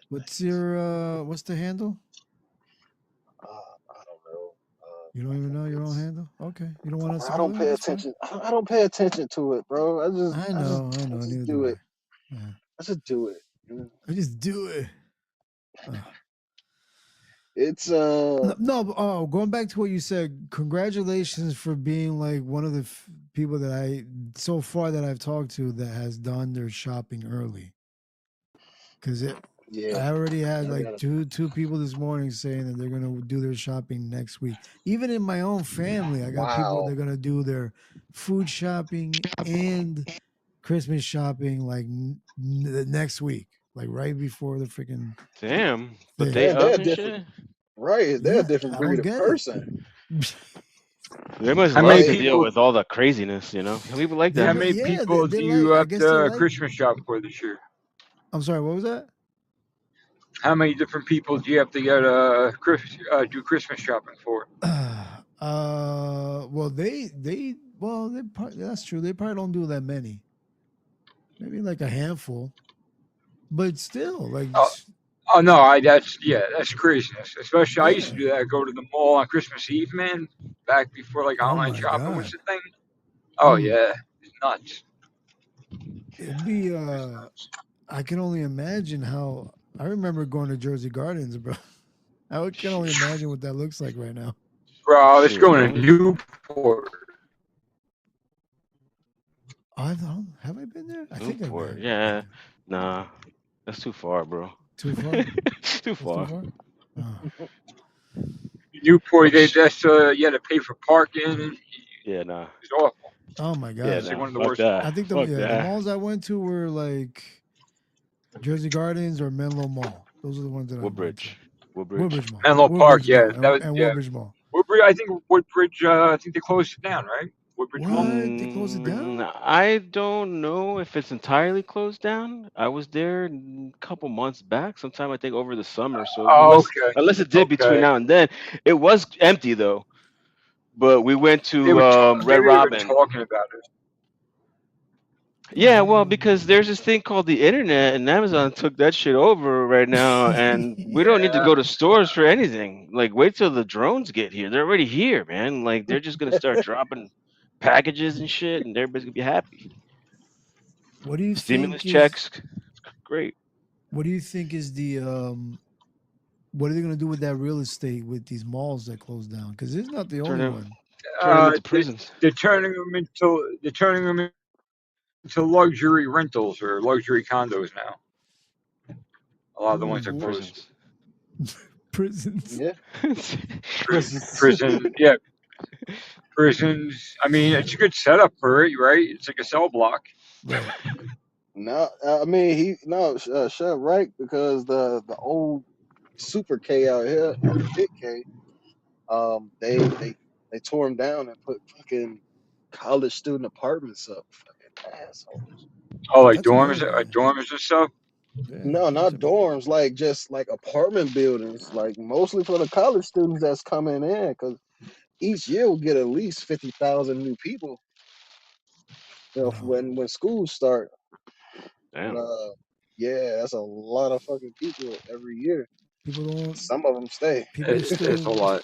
What's the handle? I don't know. You don't even know your own handle? Okay. You don't want us to I go don't there? pay That's fine. attention. I don't pay attention to it, bro. I know, neither do do it. I. Yeah. I just do it. You know? I just do it. It's No, going back to what you said, congratulations for being like one of the people that so far that I've talked to that has done their shopping early. Because yeah. I already had I like gotta. two people this morning saying that they're gonna do their shopping next week. Even in my own family, I got people Wow. that are gonna do their food shopping and Christmas shopping like the next week, like right before the freaking Damn, but thing. they Man, up they're and different. shit. Right? They're a Yeah, different I breed don't of get it. person. They must How love many to Like, deal people? with all the craziness, you know. Some people like They How that. might, many yeah, people they do like. you I have guess they to like. Christmas shop for this year? I'm sorry. What was that? How many different people do you have to get do Christmas shopping for? Well, that's true. They probably don't do that many. Maybe like a handful, but still, like, Oh, oh no, that's craziness. Especially I used to yeah. do that. I go to the mall on Christmas Eve, man. Back before like Oh online my shopping was god. the thing. Oh Mm. yeah, it's nuts. It'd be. It's nuts. I can only imagine how. I remember going to Jersey Gardens, bro. I can only imagine what that looks like right now. Bro, let's Shit, go to right? Newport. I don't. Have I been there? I think I've Newport, been. yeah. Nah, that's too far, bro. Too far. Too That's too far. far. Oh. Newport, you had to pay for parking. Yeah, nah. It's awful. Oh my Yeah, god. It's like nah. one of the Fuck worst that. I malls. think Fuck the that. malls I went to were like Jersey Gardens or Menlo Mall. Those are the ones that I've went to. Woodbridge. Woodbridge. Woodbridge Mall. Menlo Park, Woodbridge yeah, Mall that was and yeah. Woodbridge Mall. Woodbridge, I think Woodbridge. I think they closed it down, right? Woodbridge Mall. What? They closed it down? I don't know if it's entirely closed down. I was there a couple months back, sometime I think over the summer. So Oh, okay, unless it did between okay. now and then, it was empty though. But we went They to were Red they were Robin. talking about it. Yeah, well, because there's this thing called the internet, and Amazon took that shit over right now, and we don't need to Yeah. go to stores for anything. Like, wait till the drones get here. They're already here, man. Like, they're just gonna start dropping packages and shit, and everybody's gonna be happy. What do you Stimulus think is checks, great. what do you think is the what are they gonna do with that real estate with these malls that closed down? Because it's not the Turn only them, one. turn them into They, prisons. they're turning them into luxury rentals or luxury condos now. A lot of the Turn ones them are into Ooh, closed. prisons. prisons. yeah. Prison, yeah, prisons. I mean, it's a good setup for it, right? It's like a cell block. Right. No, I mean Chef, right? Because the old Super K out here, Big K, they tore them down and put fucking college student apartments up. Fucking assholes. Oh, like That's good. Yeah. dorms and stuff. Yeah. No, That's not a, dorms, like just like apartment buildings, like mostly for the college students that's coming in, because each year will get at least 50,000 new people. You know, wow. when schools start, and Damn. yeah, that's a lot of fucking people every year. People don't Some of them stay. people are It's a still lot.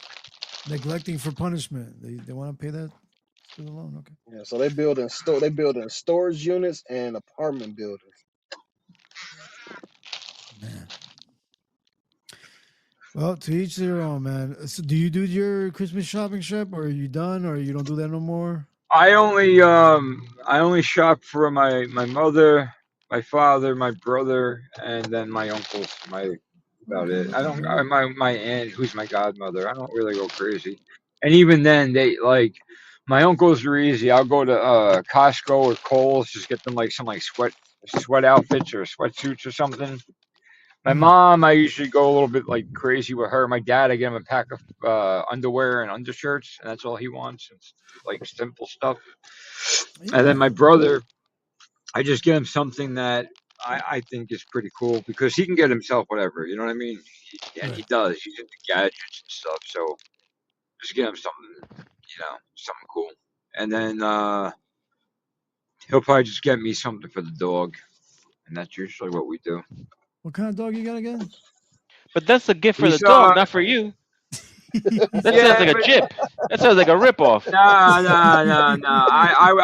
neglecting for punishment. They want to pay that student loan. Okay. Yeah, so they building storage units and apartment buildings. Man. Well, to each their own, man. So, do you do your Christmas shopping trip, or are you done, or you don't do that no more? I only shop for my mother, my father, my brother, and then my uncles. My about Okay, it. I okay, don't. cool. My aunt, who's my godmother. I don't really go crazy. And even then, they like my uncles are easy. I'll go to Costco or Kohl's, just get them like some like sweat outfits or sweatsuits or something. My Mm, mom, I usually go a little bit like crazy with her. My dad, I get him a pack of underwear and undershirts, and that's all he wants. It's like simple stuff. And then yeah, my brother, I just get him something that I think is pretty cool because he can get himself whatever. You know what I mean? And right. he does. He's into gadgets and stuff. So just get him something, something cool. And then he'll probably just get me something for the dog, and that's usually what we do. What kind of dog you got again? But that's a gift for the He's dog, not for you. That sounds yeah, like a but chip. That sounds like a ripoff. no.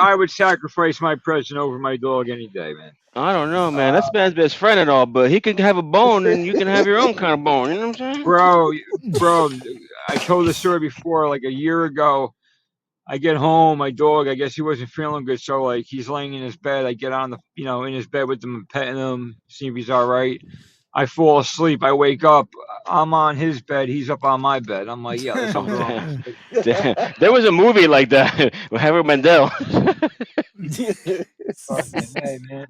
I would sacrifice my present over my dog any day, man. I don't know, man. Uh, That's man's best friend and all, but he can have a bone and you can have your own kind of bone. You know what I'm saying? bro, bro, I told the story before, like a year ago. I get home, my dog, I guess he wasn't feeling good, so like he's laying in his bed. I get on in his bed with him and petting him, see if he's all right. I fall asleep. I wake up. I'm on his bed. He's up on my bed. I'm like, yeah, there's Oh something wrong damn. with Damn. There was a movie like that with Harry Mandel. fucking hey, man.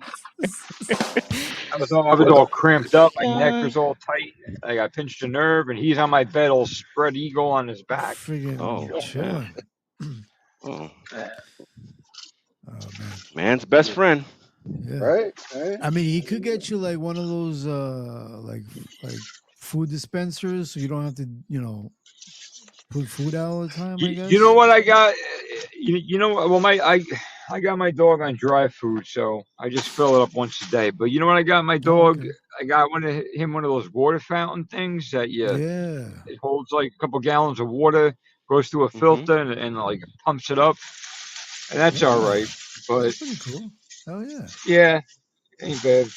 I was all cramped up. My neck God. was all tight. Like I pinched a nerve, and he's on my bed, all spread eagle on his back. Oh, Friggin' damn. chilling. Oh, Oh man. man's best friend. Yeah. Right? Right? I mean, he could get you like one of those like food dispensers, so you don't have to put food out all the time. I You know guess. what I got? Well, I got my dog on dry food, so I just fill it up once a day. But you know what I got my Oh, dog? okay. I got one of those water fountain things that Yeah. it holds like a couple gallons of water, goes through a Hmm. filter, and like pumps it up, and that's all Yeah. right. That's But pretty cool. Hell yeah. yeah, ain't bad.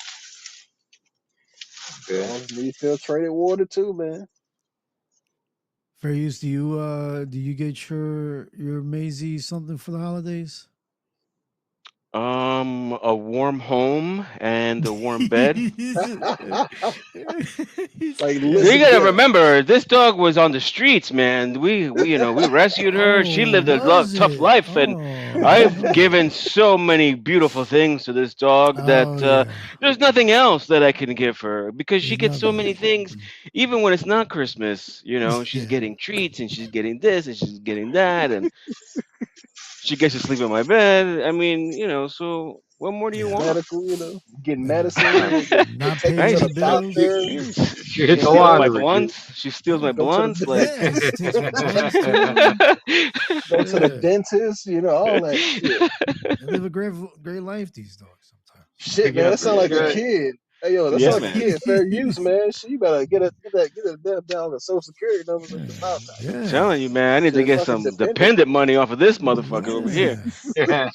Dogs need filtrated water too, man. Fair use. Do you get your Maisie something for the holidays? A warm home and a warm bed. Like You listen gotta gift. remember, this dog was on the streets, man. We rescued her. She Oh, lived a was tough it? life, and Oh I've man. given so many beautiful things to this dog that Oh yeah. there's nothing else that I can give her because she There's gets so nothing. many things, even when it's not Christmas. She's Yeah. getting treats and she's getting this and she's getting that, and she gets to sleep in my bed. I mean, so what more do you Yeah. want? Medical, getting And medicine, not taking paying to Right? any the bills. doctor, She hit She the steals my lottery, dude. blunts. She steals my Yeah. go to the blunts. Like, Yeah. She takes my blunts too. go to the Yeah. dentist, all that shit. They live a great life, these dogs, Shit, man, Yeah, that sound pretty like a good. kid. Hey yo, that yeah, sound like a man. kid. Fair use, sometimes. man. She better get a damn down the social security numbers and stop that. Yeah. Telling you, man, I need to Shit, get fucking some dependent. dependent money off of this motherfucker over here. Yeah.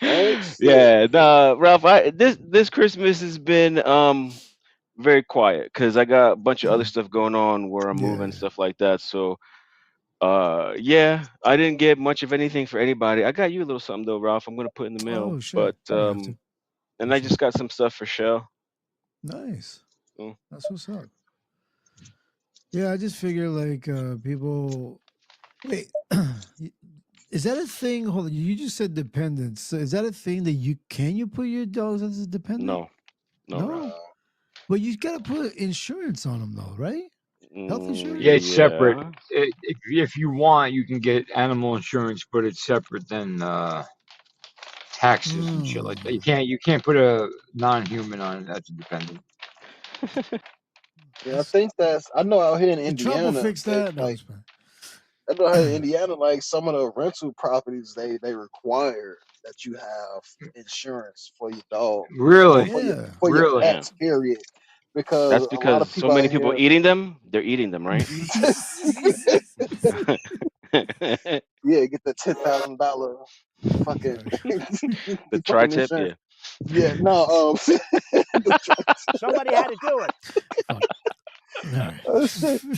Right? Shit. Yeah, nah, Ralph. This Christmas has been very quiet because I got a bunch of other stuff going on where I'm moving Yeah. stuff like that. So yeah, I didn't get much of anything for anybody. I got you a little something though, Ralph. I'm gonna put in the mail, Oh shit. but You have to and for I just sure. got some stuff for Shell. Nice. So, That's what's up. Yeah, I just figure like people wait. Is that a thing? Hold on, you just said dependence. So is that a thing that you put your dogs as a dependent? no, no, Ralph. No, but you gotta put insurance on them though, right? Health Yeah, insurance. it's separate. Yeah. If you want, you can get animal insurance, but it's separate than taxes and shit like that. Hmm. You can't put a non-human on it. That's a dependent. Yeah, I think I know out here in Did Trump will Indiana, fix that? No, I'm just playing. I know how in Indiana, like some of the rental properties, they require that you have insurance for your dog or Really, Yeah. for your really. Damn. pets, period. Because That's a lot because of so people out many people here, eating them. They're eating them, right? yeah, get the $10,000 fucking The fucking tri-tip, insurance. yeah. Yeah, no, Somebody had to do it.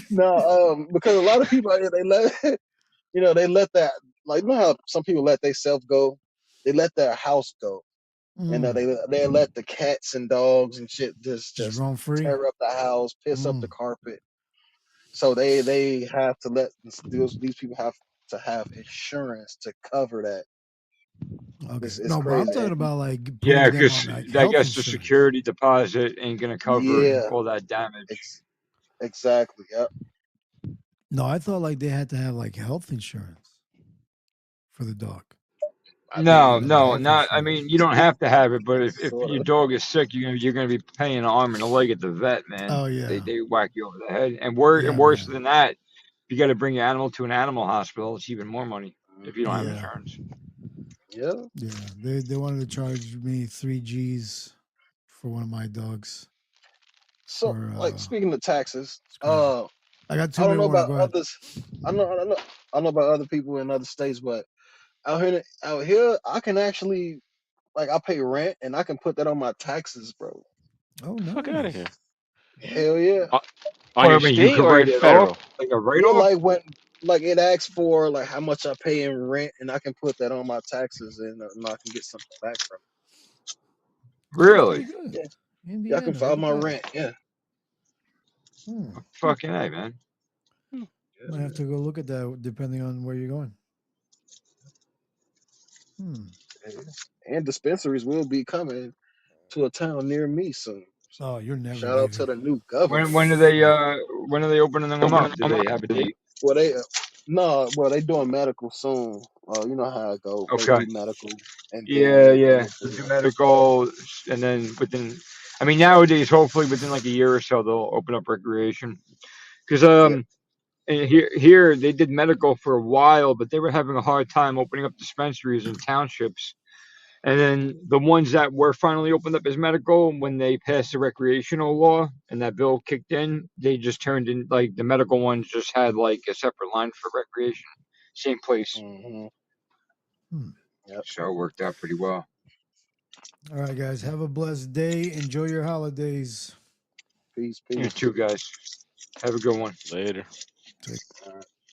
no, because a lot of people they let they let that, like, you know how some people let they self go, they let their house go, and they let the cats and dogs and shit Just just roam free. tear up the house, piss up the carpet. So they have to let these people have to have insurance to cover that. Okay. It's No, but I'm crazy. talking about like Yeah, putting them on because like I health guess the insurance. security deposit ain't gonna cover Yeah, all that damage. exactly. Yep. No, I thought like they had to have like health insurance for the dog. I think No, you Like no, life not. I insurance. mean, you don't have to have it, but if Sort your of. dog is sick, you're gonna be paying an arm and a leg at the vet, man. Oh They yeah. they whack you over the head, and Yeah, worse man. than that, if you got to bring your animal to an animal hospital, it's even more money if you don't have Yeah. insurance. Yeah. Yeah. They wanted to charge me 3 G's for one of my dogs. So, For like, speaking of taxes, it's crazy. I got two I don't know more. about Go ahead. others. I don't know about other people in other states, but out here, I can actually, like, I pay rent and I can put that on my taxes, bro. Oh, Fuck out of nice. here. Hell yeah. On Well, I your mean, you state could or write your it off, federal? like a write Yeah, off. like when, like, it asks for like how much I pay in rent, and I can put that on my taxes, and I can get something back from Oh, that's Really? pretty good. it. Yeah, yeah, I can Indiana, file look at my that. rent. Yeah. Fucking A, man. Might have to go look at that depending on where you're going. Yeah. And dispensaries will be coming to a town near me soon. So Oh, you're never shout out to leaving. the new governor. When are they opening them up? Do they have a date? Well, they no, well, they doing medical soon. You know how it go. They Okay. do medical, and then Yeah, they yeah. come into They do the. medical, and then within, I mean, nowadays, hopefully within like a year or so, they'll open up recreation. Because Yeah. and here they did medical for a while, but they were having a hard time opening up dispensaries in townships. And then the ones that were finally opened up as medical, when they passed the recreational law and that bill kicked in, they just turned in, like, the medical ones just had like a separate line for recreation, same place. Mm-hmm. Yep. So it worked out pretty well. All right, guys. Have a blessed day. Enjoy your holidays. Peace, You peace. too, guys. Have a good one. Later. Take All right.